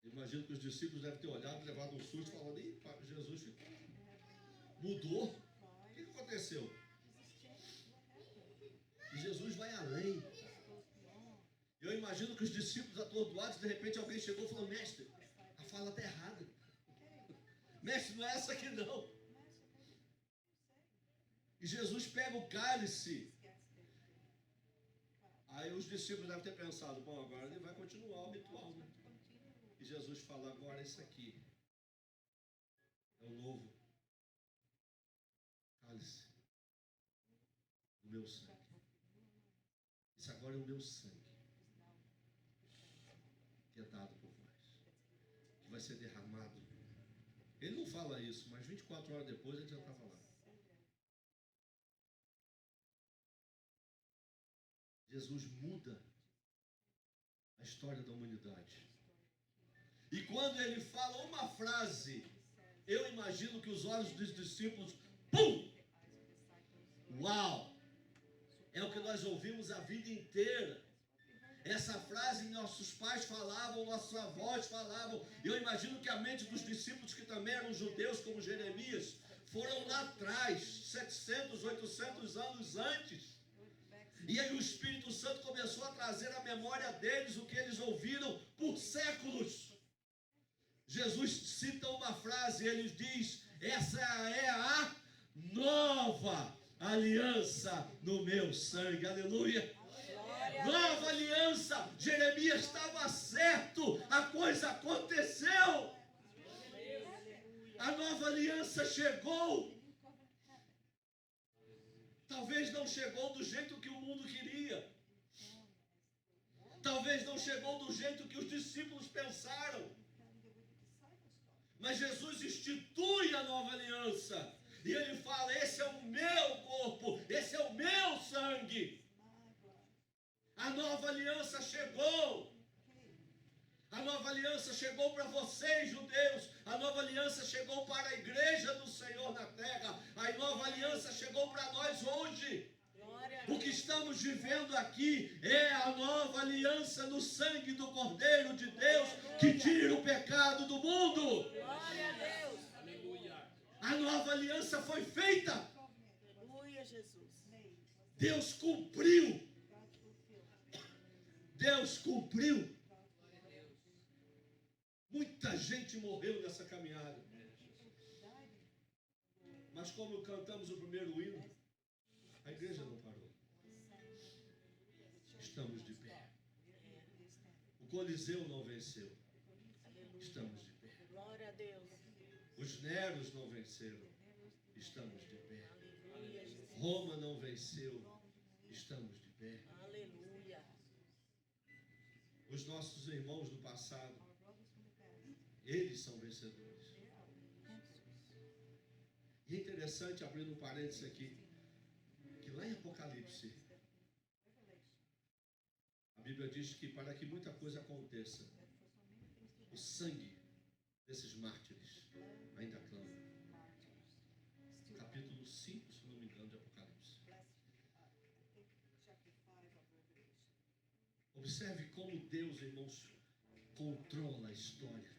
Eu imagino que os discípulos devem ter olhado, levado um susto, falando, ih, Jesus mudou. O que aconteceu? E Jesus vai além. Eu imagino que os discípulos atordoados, de repente alguém chegou e falou, mestre, a fala está errada. Mestre, não é essa aqui não. E Jesus pega o cálice. Aí os discípulos devem ter pensado, bom, agora ele vai continuar o ritual, né? E Jesus fala, agora isso aqui é o novo cálice do meu sangue. Isso agora é o meu sangue, que é dado vai ser derramado. Ele não fala isso, mas 24 horas depois ele já estava lá. Jesus muda a história da humanidade. E quando ele fala uma frase, eu imagino que os olhos dos discípulos, pum! Uau! É o que nós ouvimos a vida inteira. Essa frase nossos pais falavam, nossos avós falavam. Eu imagino que a mente dos discípulos, que também eram judeus como Jeremias, foram lá atrás, 700, 800 anos antes. E aí o Espírito Santo começou a trazer à memória deles o que eles ouviram por séculos. Jesus cita uma frase, ele diz: essa é a nova aliança no meu sangue. Aleluia! Nova aliança. Jeremias estava certo, a coisa aconteceu. A nova aliança chegou. Talvez não chegou do jeito que o mundo queria. Talvez não chegou do jeito que os discípulos pensaram. Mas Jesus institui a nova aliança. E ele fala: esse é o meu corpo, esse é o meu sangue. A nova aliança chegou. A nova aliança chegou para vocês, judeus. A nova aliança chegou para a igreja do Senhor na terra. A nova aliança chegou para nós hoje. O que estamos vivendo aqui é a nova aliança no sangue do Cordeiro de Deus, que tira o pecado do mundo. Glória a Deus. A nova aliança foi feita. Aleluia, Jesus. Deus cumpriu. Deus cumpriu. Muita gente morreu nessa caminhada. Mas como cantamos o primeiro hino, a igreja não parou. Estamos de pé. O Coliseu não venceu. Estamos de pé. Glória a Deus. Os Neros não venceram. Estamos de pé. Aleluia, Jesus. Roma não venceu. Estamos de pé. Aleluia. Os nossos irmãos do passado, eles são vencedores. E é interessante, abrindo um parênteses aqui, que lá em Apocalipse, a Bíblia diz que para que muita coisa aconteça, o sangue desses mártires ainda clama. Capítulo 5, se não me engano, de Apocalipse. Observe como Deus, irmãos, controla a história.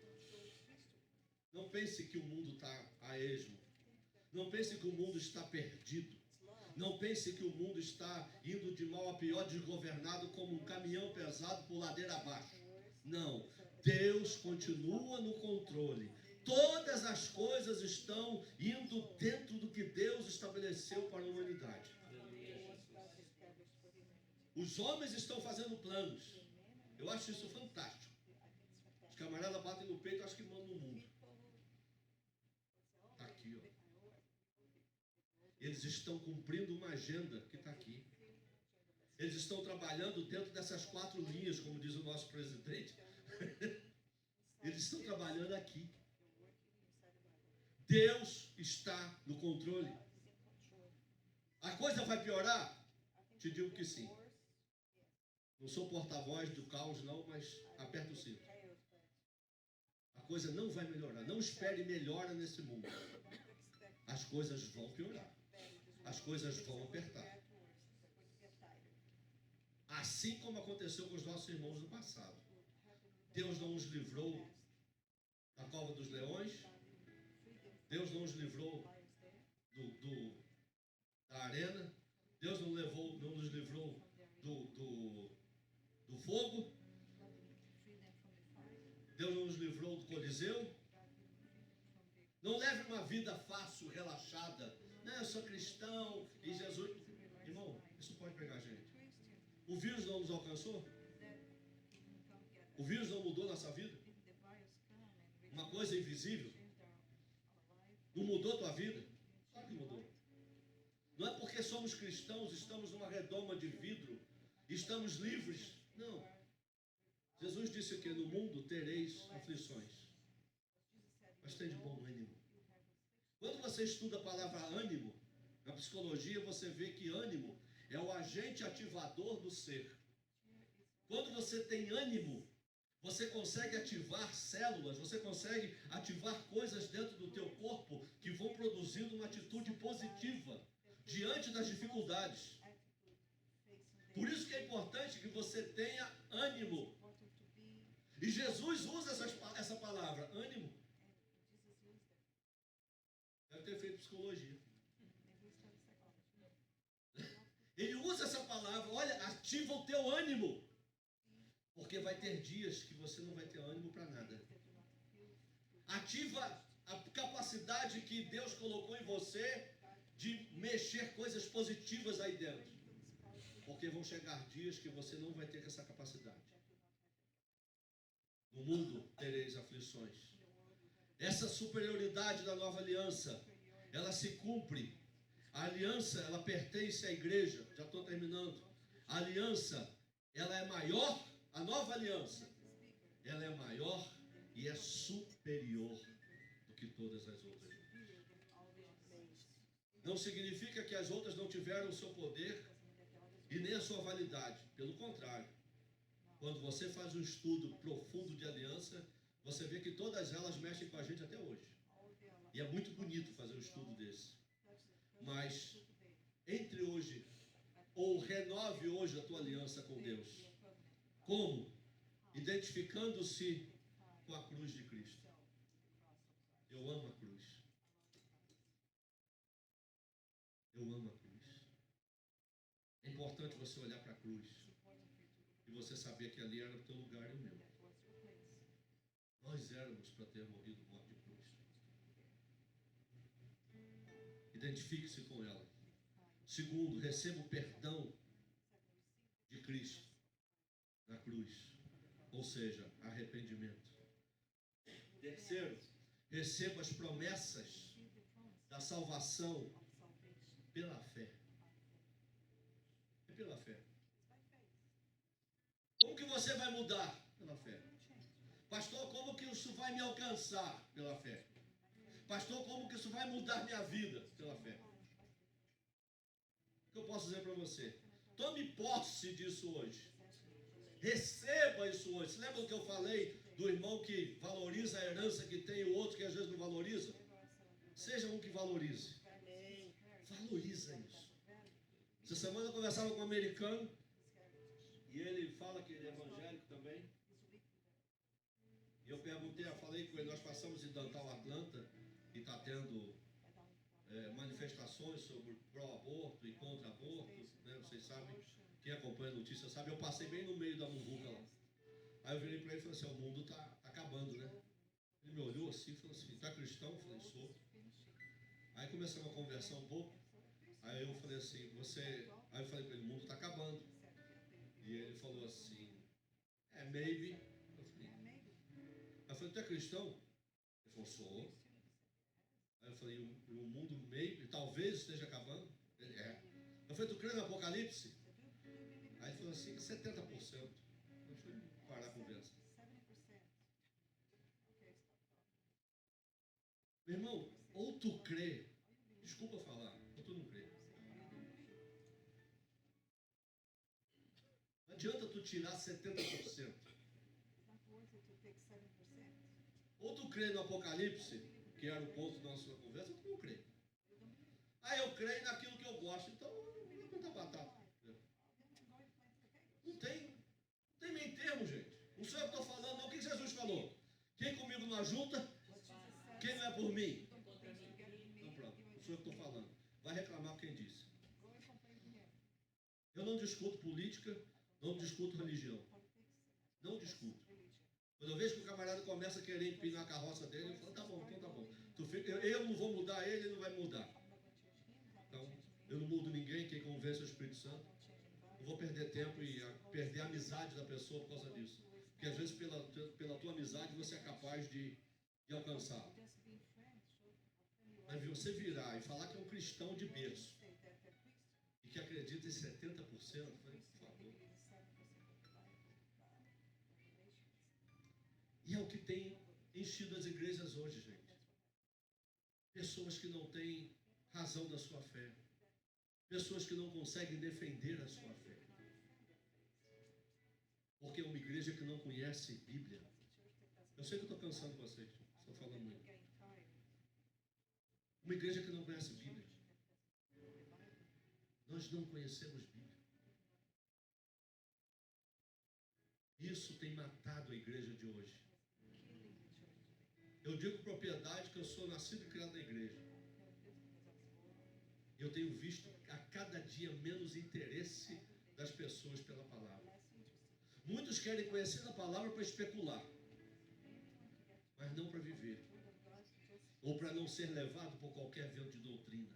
Não pense que o mundo está a esmo. Não pense que o mundo está perdido. Não pense que o mundo está indo de mal a pior, desgovernado como um caminhão pesado por ladeira abaixo. Não. Deus continua no controle. Todas as coisas estão indo dentro do que Deus estabeleceu para a humanidade. Os homens estão fazendo planos. Eu acho isso fantástico. Os camaradas batem no peito e acham que mandam o mundo. Está aqui, ó. Eles estão cumprindo uma agenda que está aqui. Eles estão trabalhando dentro dessas 4 linhas, como diz o nosso presidente. Eles estão trabalhando aqui. Deus está no controle. A coisa vai piorar? Te digo que sim. Não sou porta-voz do caos, não, mas aperta o cinto. A coisa não vai melhorar. Não espere melhora nesse mundo. As coisas vão piorar. As coisas vão apertar. Assim como aconteceu com os nossos irmãos no passado. Deus não os livrou da cova dos leões. Deus não os livrou da arena. Deus não nos livrou do fogo. Deus não nos livrou do Coliseu. Não leve uma vida fácil, relaxada. Não, eu sou cristão e Jesus... Irmão, isso pode pegar a gente. O vírus não nos alcançou? O vírus não mudou nossa vida? Uma coisa invisível? Não mudou a tua vida? Claro que mudou. Não é porque somos cristãos, estamos numa redoma de vidro, estamos livres. Não. Jesus disse que no mundo tereis aflições. mas tem de bom ânimo. Quando você estuda a palavra ânimo, na psicologia você vê que ânimo é o agente ativador do ser. Quando você tem ânimo, você consegue ativar células, você consegue ativar coisas dentro do teu corpo que vão produzindo uma atitude positiva diante das dificuldades. Por isso que é importante que você tenha ânimo. E Jesus usa essa palavra, ânimo. Deve ter feito psicologia. Ele usa essa palavra, olha, ativa o teu ânimo. Porque vai ter dias que você não vai ter ânimo para nada. Ativa a capacidade que Deus colocou em você de mexer coisas positivas aí dentro. Porque vão chegar dias que você não vai ter essa capacidade. No mundo tereis aflições. Essa superioridade da nova aliança, ela se cumpre. A aliança, ela pertence à igreja. Já estou terminando. A aliança, ela é maior. A nova aliança, ela é maior e é superior do que todas as outras. Não significa que as outras não tiveram o seu poder e nem a sua validade. Pelo contrário, quando você faz um estudo profundo de aliança, você vê que todas elas mexem com a gente até hoje. E é muito bonito fazer um estudo desse. Mas, entre hoje, ou renove hoje a tua aliança com Deus. Como? Identificando-se com a cruz de Cristo. Eu amo a cruz. Eu amo a cruz. É importante você olhar para a cruz e você saber que ali era o teu lugar e o meu. Nós éramos para ter morrido morte de cruz. Identifique-se com ela. Segundo, receba o perdão de Cristo na cruz, ou seja, arrependimento. Terceiro, receba as promessas da salvação pela fé. É pela fé. Como que você vai mudar? Pela fé. Pastor, como que isso vai me alcançar? Pela fé. Pastor, como que isso vai mudar minha vida? Pela fé. O que eu posso dizer para você? Tome posse disso hoje. Receba isso hoje. Você lembra do que eu falei do irmão que valoriza a herança que tem e o outro que às vezes não valoriza? Seja um que valorize. Valoriza isso. Essa semana eu conversava com um americano e ele fala que ele é evangélico também. E eu perguntei, eu falei com ele, nós passamos em Downtown Atlanta e está tendo manifestações sobre pró-aborto e contra-aborto, né? Vocês sabem, quem acompanha a notícia sabe, eu passei bem no meio da muvuca lá. Aí eu virei para ele e falei assim, o mundo está acabando, né? Ele me olhou assim e falou assim, tu é cristão? Eu falei, sou. Aí começamos a conversar um pouco. Aí eu falei assim, Aí eu falei para ele, o mundo está acabando. E ele falou assim, maybe. Eu falei, tu é cristão? Ele falou, sou. Aí eu falei, o mundo maybe, talvez esteja acabando? Ele é. Eu falei, tu crê no Apocalipse? Aí ele falou assim, 70%. Deixa eu parar a conversa. Meu irmão, ou tu crê, desculpa falar, ou tu não crê. Não adianta tu tirar 70%. Ou tu crê no Apocalipse, que era o ponto da nossa conversa, ou tu não crê. Ah, eu creio naquilo que eu gosto, então eu vou plantar batata. Não tem meio termo, gente. Não sou eu que estou falando, não. O que Jesus falou? Quem comigo não ajunta, quem não é por mim? Então pronto, não sou eu que estou falando. Vai reclamar quem disse. Eu não discuto política, não discuto religião. Não discuto. Quando eu vejo que o camarada começa a querer empinar a carroça dele, eu falo, tá bom, então tá bom. Eu não vou mudar ele, ele não vai mudar. Então, eu não mudo ninguém, quem convence é o Espírito Santo. Não vou perder tempo e perder a amizade da pessoa por causa disso. Porque às vezes pela tua amizade você é capaz de alcançá-la. Mas você virar e falar que é um cristão de berço e que acredita em 70%, eu falei, por favor. E é o que tem enchido as igrejas hoje, gente. pessoas que não têm razão da sua fé, pessoas que não conseguem defender a sua fé. Porque é uma igreja que não conhece Bíblia. Eu sei que eu estou cansando vocês, estou falando muito. Uma igreja que não conhece Bíblia. Nós não conhecemos Bíblia. Isso tem matado a igreja de hoje. Eu digo com propriedade que eu sou nascido e criado na igreja. Eu tenho visto a cada dia menos interesse das pessoas pela palavra. Muitos querem conhecer a palavra para especular, mas não para viver. Ou para não ser levado por qualquer vento de doutrina.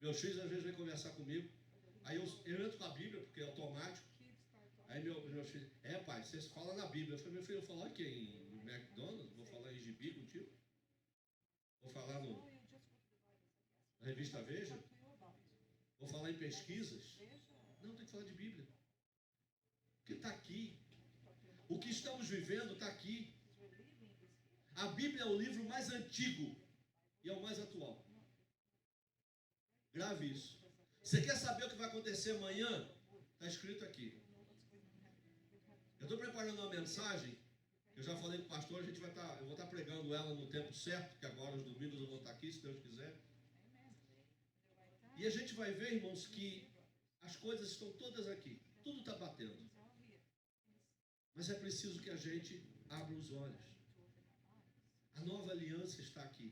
Meus filhos às vezes vêm conversar comigo, aí eu entro com a Bíblia, porque é automático. Aí meus filhos, pai, vocês falam na Bíblia. Eu falei, meu filho, eu vou falar aqui em McDonald's, vou falar em gibi contigo, vou falar na revista Veja, vou falar em pesquisas. Não, tem que falar de Bíblia. Porque está aqui. O que estamos vivendo está aqui. A Bíblia é o livro mais antigo e é o mais atual. Grave isso. Você quer saber o que vai acontecer amanhã? Está escrito aqui. Eu estou preparando uma mensagem. Eu já falei com o pastor, eu vou estar pregando ela no tempo certo, que agora os domingos eu vou estar aqui, se Deus quiser. E a gente vai ver, irmãos, que as coisas estão todas aqui. Tudo está batendo. Mas é preciso que a gente abra os olhos. A nova aliança está aqui.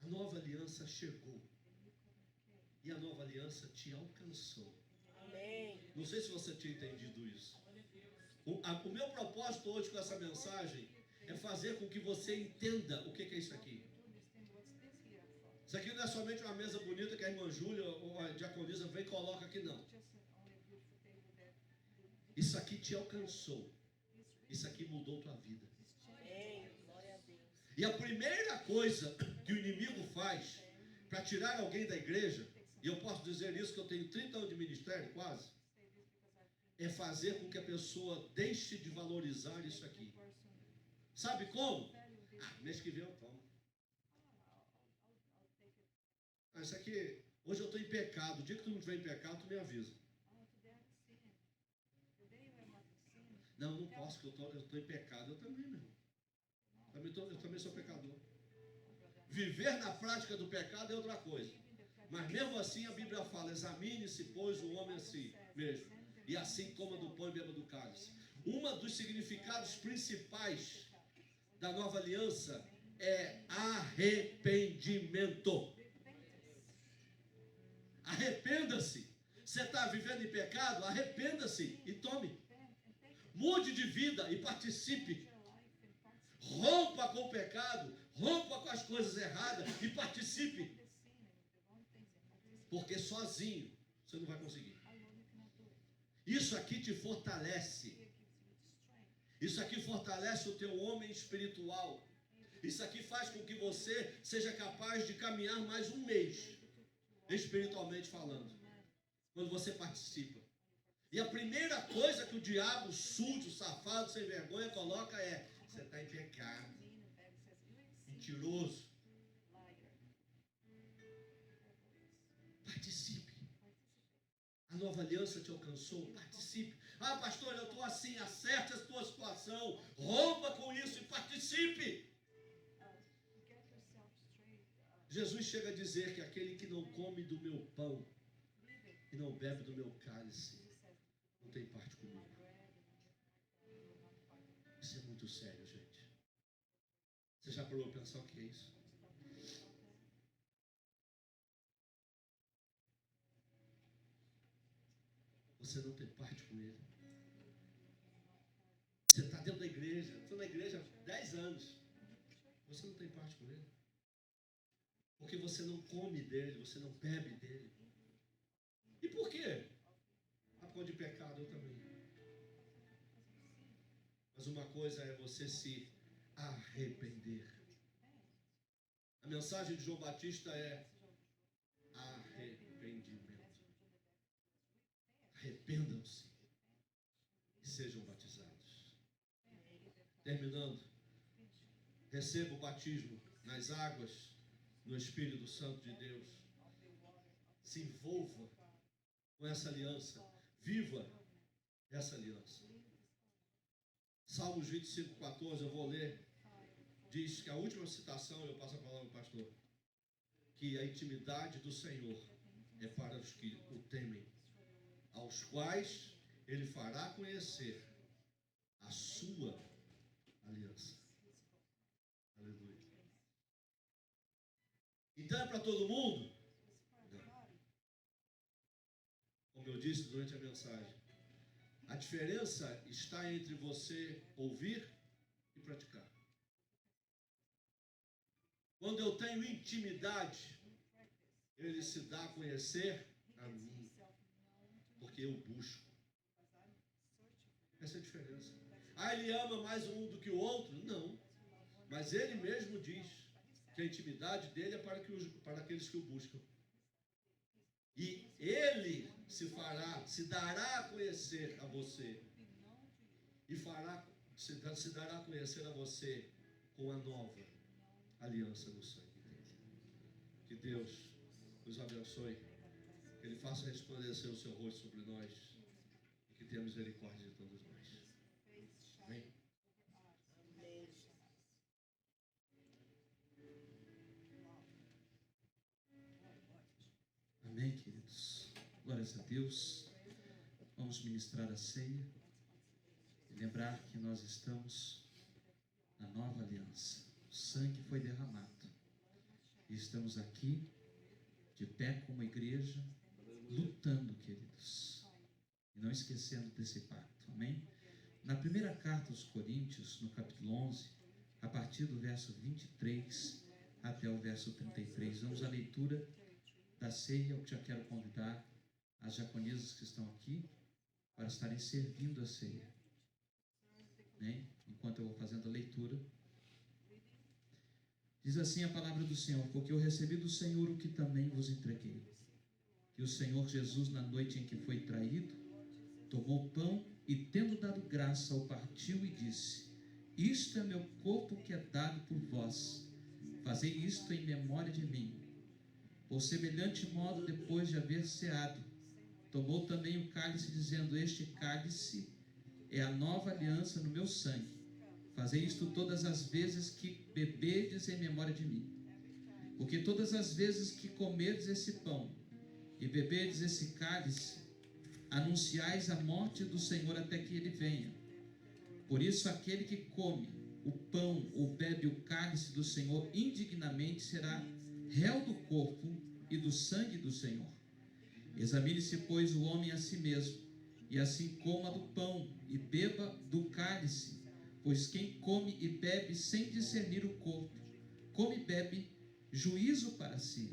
A nova aliança chegou. E a nova aliança te alcançou. Amém. Não sei se você tinha entendido isso. O meu propósito hoje com essa mensagem é fazer com que você entenda o que é isso aqui. Isso aqui não é somente uma mesa bonita que a irmã Júlia ou a diaconisa vem e coloca aqui, não. Isso aqui te alcançou. Isso aqui mudou tua vida. Amém. Glória a Deus. E a primeira coisa que o inimigo faz para tirar alguém da igreja, e eu posso dizer isso que eu tenho 30 anos de ministério, quase, é fazer com que a pessoa deixe de valorizar isso aqui. Sabe como? Mês que vem eu tomo. Isso aqui, hoje eu estou em pecado. O dia que tu não estiver em pecado, tu me avisa. Não, não posso, porque eu estou em pecado. Eu também, meu irmão. Eu também sou pecador. Viver na prática do pecado é outra coisa. Mas mesmo assim a Bíblia fala, examine-se, pois, o homem a si mesmo. E assim coma do pão e beba do cálice. Um dos significados principais da nova aliança é arrependimento. Arrependa-se. Você está vivendo em pecado? Arrependa-se e tome. Mude de vida e participe. Rompa com o pecado, rompa com as coisas erradas e participe. Porque sozinho você não vai conseguir. Isso aqui te fortalece. Isso aqui fortalece o teu homem espiritual. Isso aqui faz com que você seja capaz de caminhar mais um mês, espiritualmente falando, quando você participa. E a primeira coisa que o diabo sujo, safado, sem vergonha coloca é: você está em pecado, mentiroso. Participe. A nova aliança te alcançou, participe. Ah, pastor, eu estou assim, acerte a tua situação, rompa com isso e participe. Jesus chega a dizer que aquele que não come do meu pão e não bebe do meu cálice não tem parte comigo. Isso é muito sério, gente. Você já parou para pensar o que é isso? Você não tem parte com ele. Você está dentro da igreja. Estou na igreja há 10 anos. Você não tem parte com ele. Porque você não come dele, você não bebe dele. E por quê? Por conta de pecado, eu também. Mas uma coisa é você se arrepender. A mensagem de João Batista é arrependimento. Arrependam-se e sejam batizados. Terminando, receba o batismo nas águas, no Espírito Santo de Deus. Se envolva com essa aliança. Viva essa aliança. Salmos 25:14, eu vou ler. Diz que a última citação, eu passo a palavra ao pastor, que a intimidade do Senhor é para os que o temem, aos quais Ele fará conhecer a sua aliança. Aleluia. Então é para todo mundo? Não. Como eu disse durante a mensagem, a diferença está entre você ouvir e praticar. Quando eu tenho intimidade, Ele se dá a conhecer a mim, porque eu busco. Essa é a diferença. Ah, Ele ama mais um do que o outro? Não. Mas Ele mesmo diz que a intimidade dele é para aqueles que o buscam. E Ele se dará a conhecer a você. E se dará a conhecer a você com a nova aliança no sangue dele. Que Deus nos abençoe. Que Ele faça resplandecer o seu rosto sobre nós. E que tenha misericórdia de todos nós. Amém? Amém, queridos. Glórias a Deus. Vamos ministrar a ceia e lembrar que nós estamos na nova aliança. O sangue foi derramado. E estamos aqui, de pé como igreja, lutando, queridos. E não esquecendo desse pacto. Amém? Na primeira carta aos Coríntios, no capítulo 11, a partir do verso 23 até o verso 33, vamos à leitura da ceia. Eu já quero convidar as diaconisas que estão aqui para estarem servindo a ceia. Amém? Enquanto eu vou fazendo a leitura. Diz assim a palavra do Senhor: porque eu recebi do Senhor o que também vos entreguei. Que o Senhor Jesus, na noite em que foi traído, tomou o pão e, tendo dado graça, o partiu e disse: isto é meu corpo que é dado por vós. Fazei isto em memória de mim. Por semelhante modo, depois de haver ceado, tomou também o cálice, dizendo: este cálice é a nova aliança no meu sangue. Fazei isto todas as vezes que beberdes em memória de mim. Porque todas as vezes que comerdes esse pão e beberdes esse cálice, anunciais a morte do Senhor até que Ele venha. Por isso, aquele que come o pão ou bebe o cálice do Senhor indignamente será réu do corpo e do sangue do Senhor. Examine-se, pois, o homem a si mesmo, e assim coma do pão e beba do cálice. Pois quem come e bebe sem discernir o corpo, come e bebe juízo para si.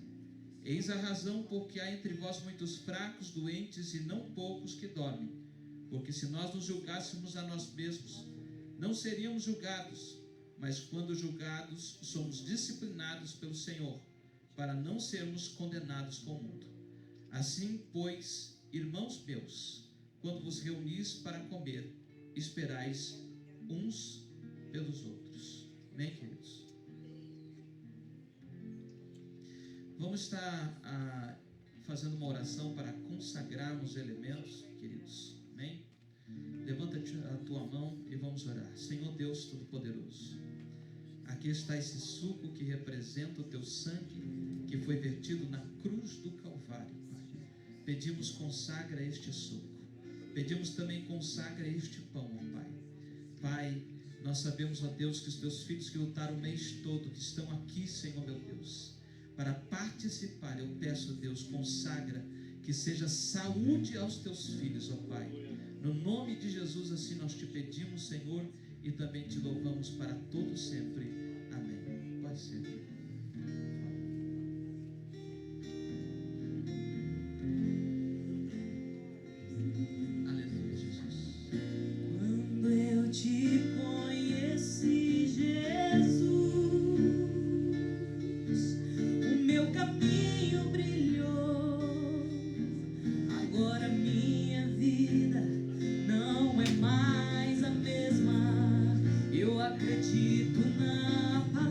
Eis a razão porque há entre vós muitos fracos, doentes e não poucos que dormem. Porque se nós nos julgássemos a nós mesmos, não seríamos julgados, mas quando julgados, somos disciplinados pelo Senhor, para não sermos condenados com o mundo. Assim, pois, irmãos meus, quando vos reunis para comer, esperais uns pelos outros. Amém, queridos? Vamos estar fazendo uma oração para consagrarmos os elementos, queridos. Amém? Levanta a tua mão e vamos orar. Senhor Deus Todo-Poderoso, aqui está esse suco que representa o teu sangue que foi vertido na cruz do Calvário, Pai. Pedimos, consagra este suco. Pedimos também, consagra este pão, ó Pai. Pai, nós sabemos, ó Deus, que os teus filhos que lutaram o mês todo, que estão aqui, Senhor meu Deus, para participar, eu peço, Deus, consagra, que seja saúde aos teus filhos, ó Pai. No nome de Jesus, assim nós te pedimos, Senhor, e também te louvamos para todo sempre. Amém. Pode ser. Te conheci, Jesus, o meu caminho brilhou. Agora minha vida não é mais a mesma. Eu acredito na paz.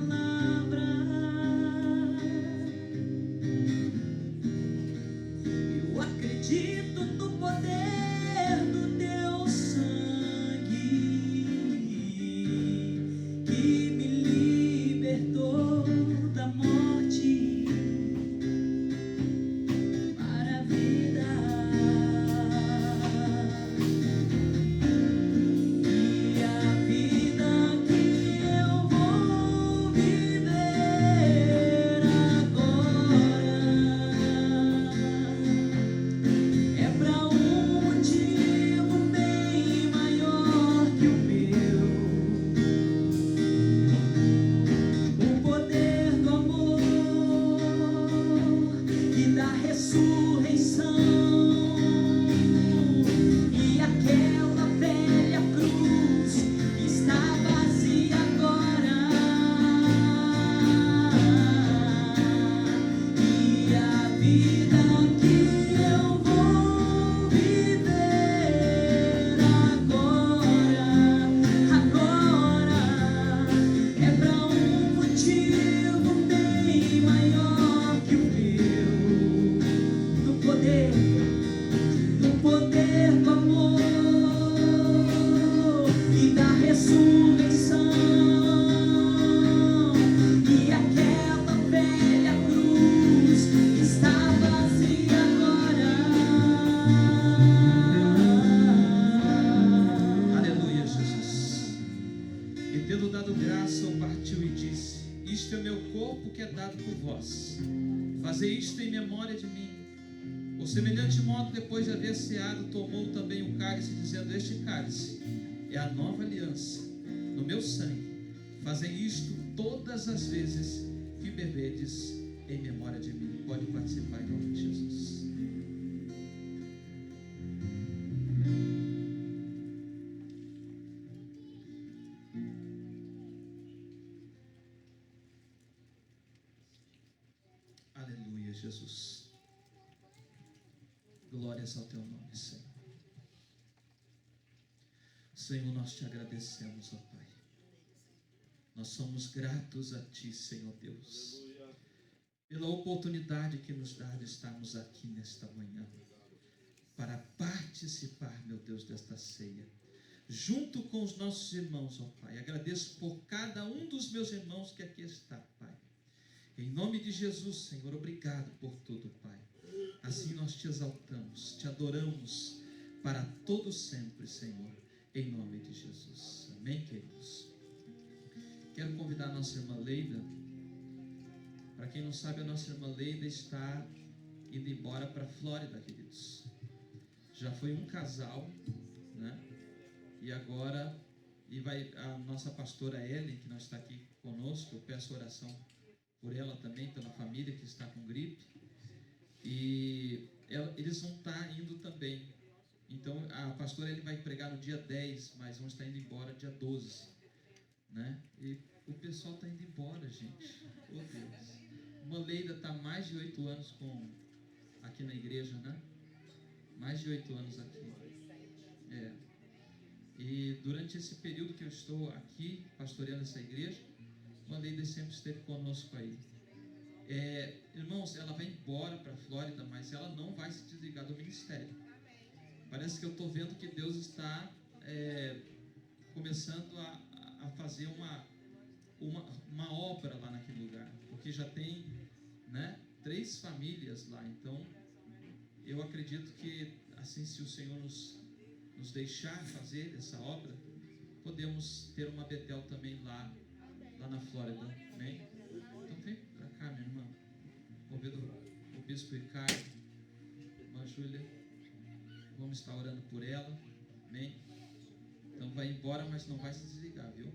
dado graça, partiu e disse: isto é meu corpo que é dado por vós. Fazei isto em memória de mim. Por semelhante modo, depois de haver ceado, tomou também o cálice, dizendo: este cálice é a nova aliança no meu sangue. Fazei isto todas as vezes que beberdes em memória de mim. Pode participar em nome de Jesus. Aleluia, Jesus. Glórias ao teu nome, Senhor. Senhor, nós te agradecemos, ó Pai. Nós somos gratos a Ti, Senhor Deus, pela oportunidade que nos dá de estarmos aqui nesta manhã, para participar, meu Deus, desta ceia, junto com os nossos irmãos, ó Pai. Agradeço por cada um dos meus irmãos que aqui está, Pai. Em nome de Jesus, Senhor, obrigado por tudo, Pai. Assim nós te exaltamos, te adoramos para todo sempre, Senhor, em nome de Jesus. Amém, queridos? Quero convidar a nossa irmã Leida. Para quem não sabe, a nossa irmã Leida está indo embora para a Flórida, queridos. Já foi um casal, né? E agora vai a nossa pastora Ellen, que não está aqui conosco. Eu peço oração por ela também, pela família que está com gripe. E eles vão estar indo também. Então a pastora Ellen vai pregar no dia 10, mas vão estar indo embora dia 12, né? E o pessoal está indo embora, gente. Oh Deus. Uma Leida está mais de 8 anos aqui na igreja, né? Mais de 8 anos aqui. E durante esse período que eu estou aqui pastoreando essa igreja, uma Leida sempre esteve conosco aí. Irmãos, ela vai embora para a Flórida, mas ela não vai se desligar do ministério. Parece que eu estou vendo que Deus está começando a fazer uma obra lá naquele lugar, porque já tem, né, 3 famílias lá. Então eu acredito que assim, se o Senhor nos deixar fazer essa obra, podemos ter uma Betel também lá na Flórida. Amém? Então vem para cá, minha irmã. Convido o bispo Ricardo, irmã Júlia, vamos estar orando por ela. Amém? Então vai embora, mas não vai se desligar, viu?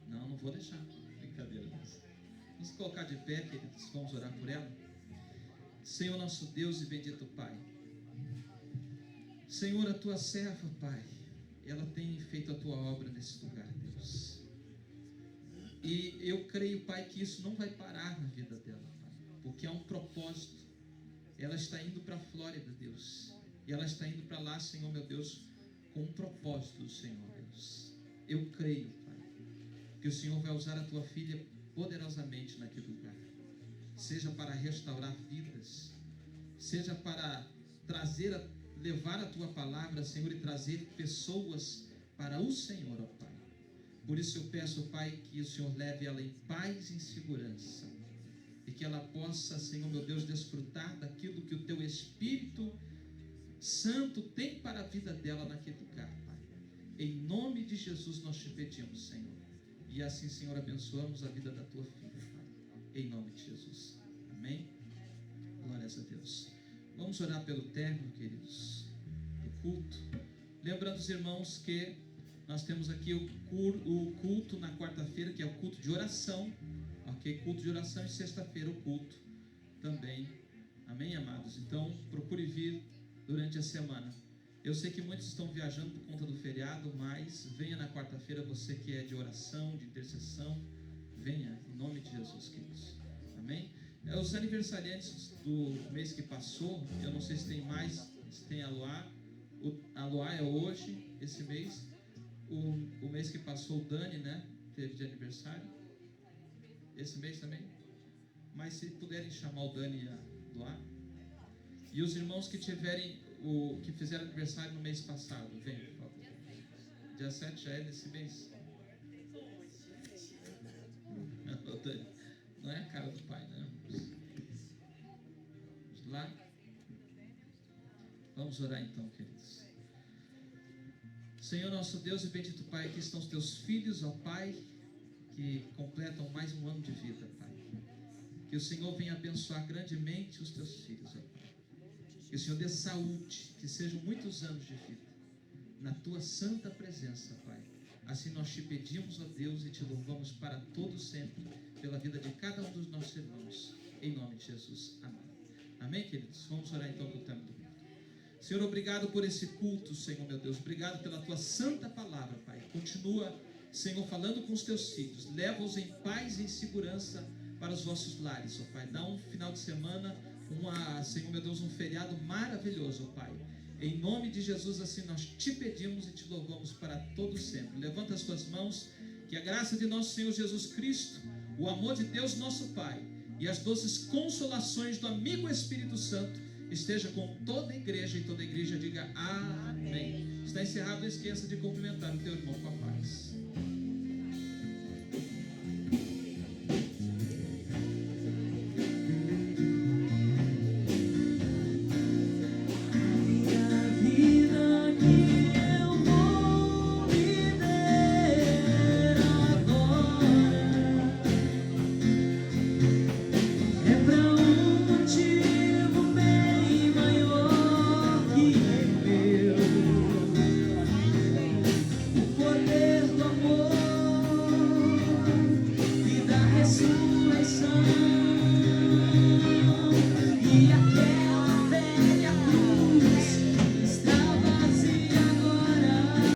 Não vou deixar. Brincadeira. Vamos colocar de pé, queridos. Vamos orar por ela. Senhor, nosso Deus e bendito Pai. Senhor, a tua serva, Pai, ela tem feito a tua obra nesse lugar, Deus. E eu creio, Pai, que isso não vai parar na vida dela, Pai, porque há um propósito. Ela está indo para a Flórida, Deus. E ela está indo para lá, Senhor, meu Deus, com um propósito do Senhor, Deus. Eu creio, Pai, que o Senhor vai usar a tua filha poderosamente naquele lugar. Seja para restaurar vidas, seja para levar a tua palavra, Senhor, e trazer pessoas para o Senhor, ó Pai. Por isso eu peço, Pai, que o Senhor leve ela em paz e em segurança, e que ela possa, Senhor, meu Deus, desfrutar daquilo que o teu Espírito Santo tem para a vida dela naquele lugar, Pai. Em nome de Jesus nós te pedimos, Senhor. E assim, Senhor, abençoamos a vida da tua filha, Pai. Em nome de Jesus. Amém? Glórias a Deus. Vamos orar pelo término, queridos, do culto. Lembrando os irmãos que nós temos aqui o culto na quarta-feira, que é o culto de oração. Ok? Culto de oração, e sexta-feira o culto também. Amém, amados? Então, procure vir durante a semana. Eu sei que muitos estão viajando por conta do feriado, mas venha na quarta-feira, você que é de oração, de intercessão, venha, em nome de Jesus, queridos. Amém? Os aniversariantes do mês que passou, eu não sei se tem mais, se tem a Luá. A Luá é hoje, esse mês. O mês que passou, o Dani, né, teve de aniversário. Esse mês também. Mas se puderem chamar o Dani e a Luá. E os irmãos que que fizeram aniversário no mês passado, venham, por favor. Dia 7 já é nesse mês. Não é a cara do pai, né? Vamos lá? Vamos orar então, queridos. Senhor nosso Deus e bendito Pai, aqui estão os teus filhos, ó Pai, que completam mais um ano de vida, Pai. Que o Senhor venha abençoar grandemente os teus filhos, ó Pai. Que o Senhor dê saúde, que sejam muitos anos de vida, na tua santa presença, Pai. Assim nós te pedimos, ó Deus, e te louvamos para todo sempre, pela vida de cada um dos nossos irmãos. Em nome de Jesus. Amém. Amém, queridos? Vamos orar então pelo tempo do culto. Senhor, obrigado por esse culto, Senhor, meu Deus. Obrigado pela tua santa palavra, Pai. Continua, Senhor, falando com os teus filhos. Leva-os em paz e em segurança para os vossos lares, ó Pai. Dá um final de semana, Senhor, meu Deus, um feriado maravilhoso, ó Pai. Em nome de Jesus, assim nós te pedimos e te louvamos para todo sempre. Levanta as tuas mãos, que a graça de nosso Senhor Jesus Cristo, o amor de Deus nosso Pai e as doces consolações do amigo Espírito Santo esteja com toda a igreja, e toda a igreja diga amém. Está encerrado, não esqueça de cumprimentar o teu irmão com a paz.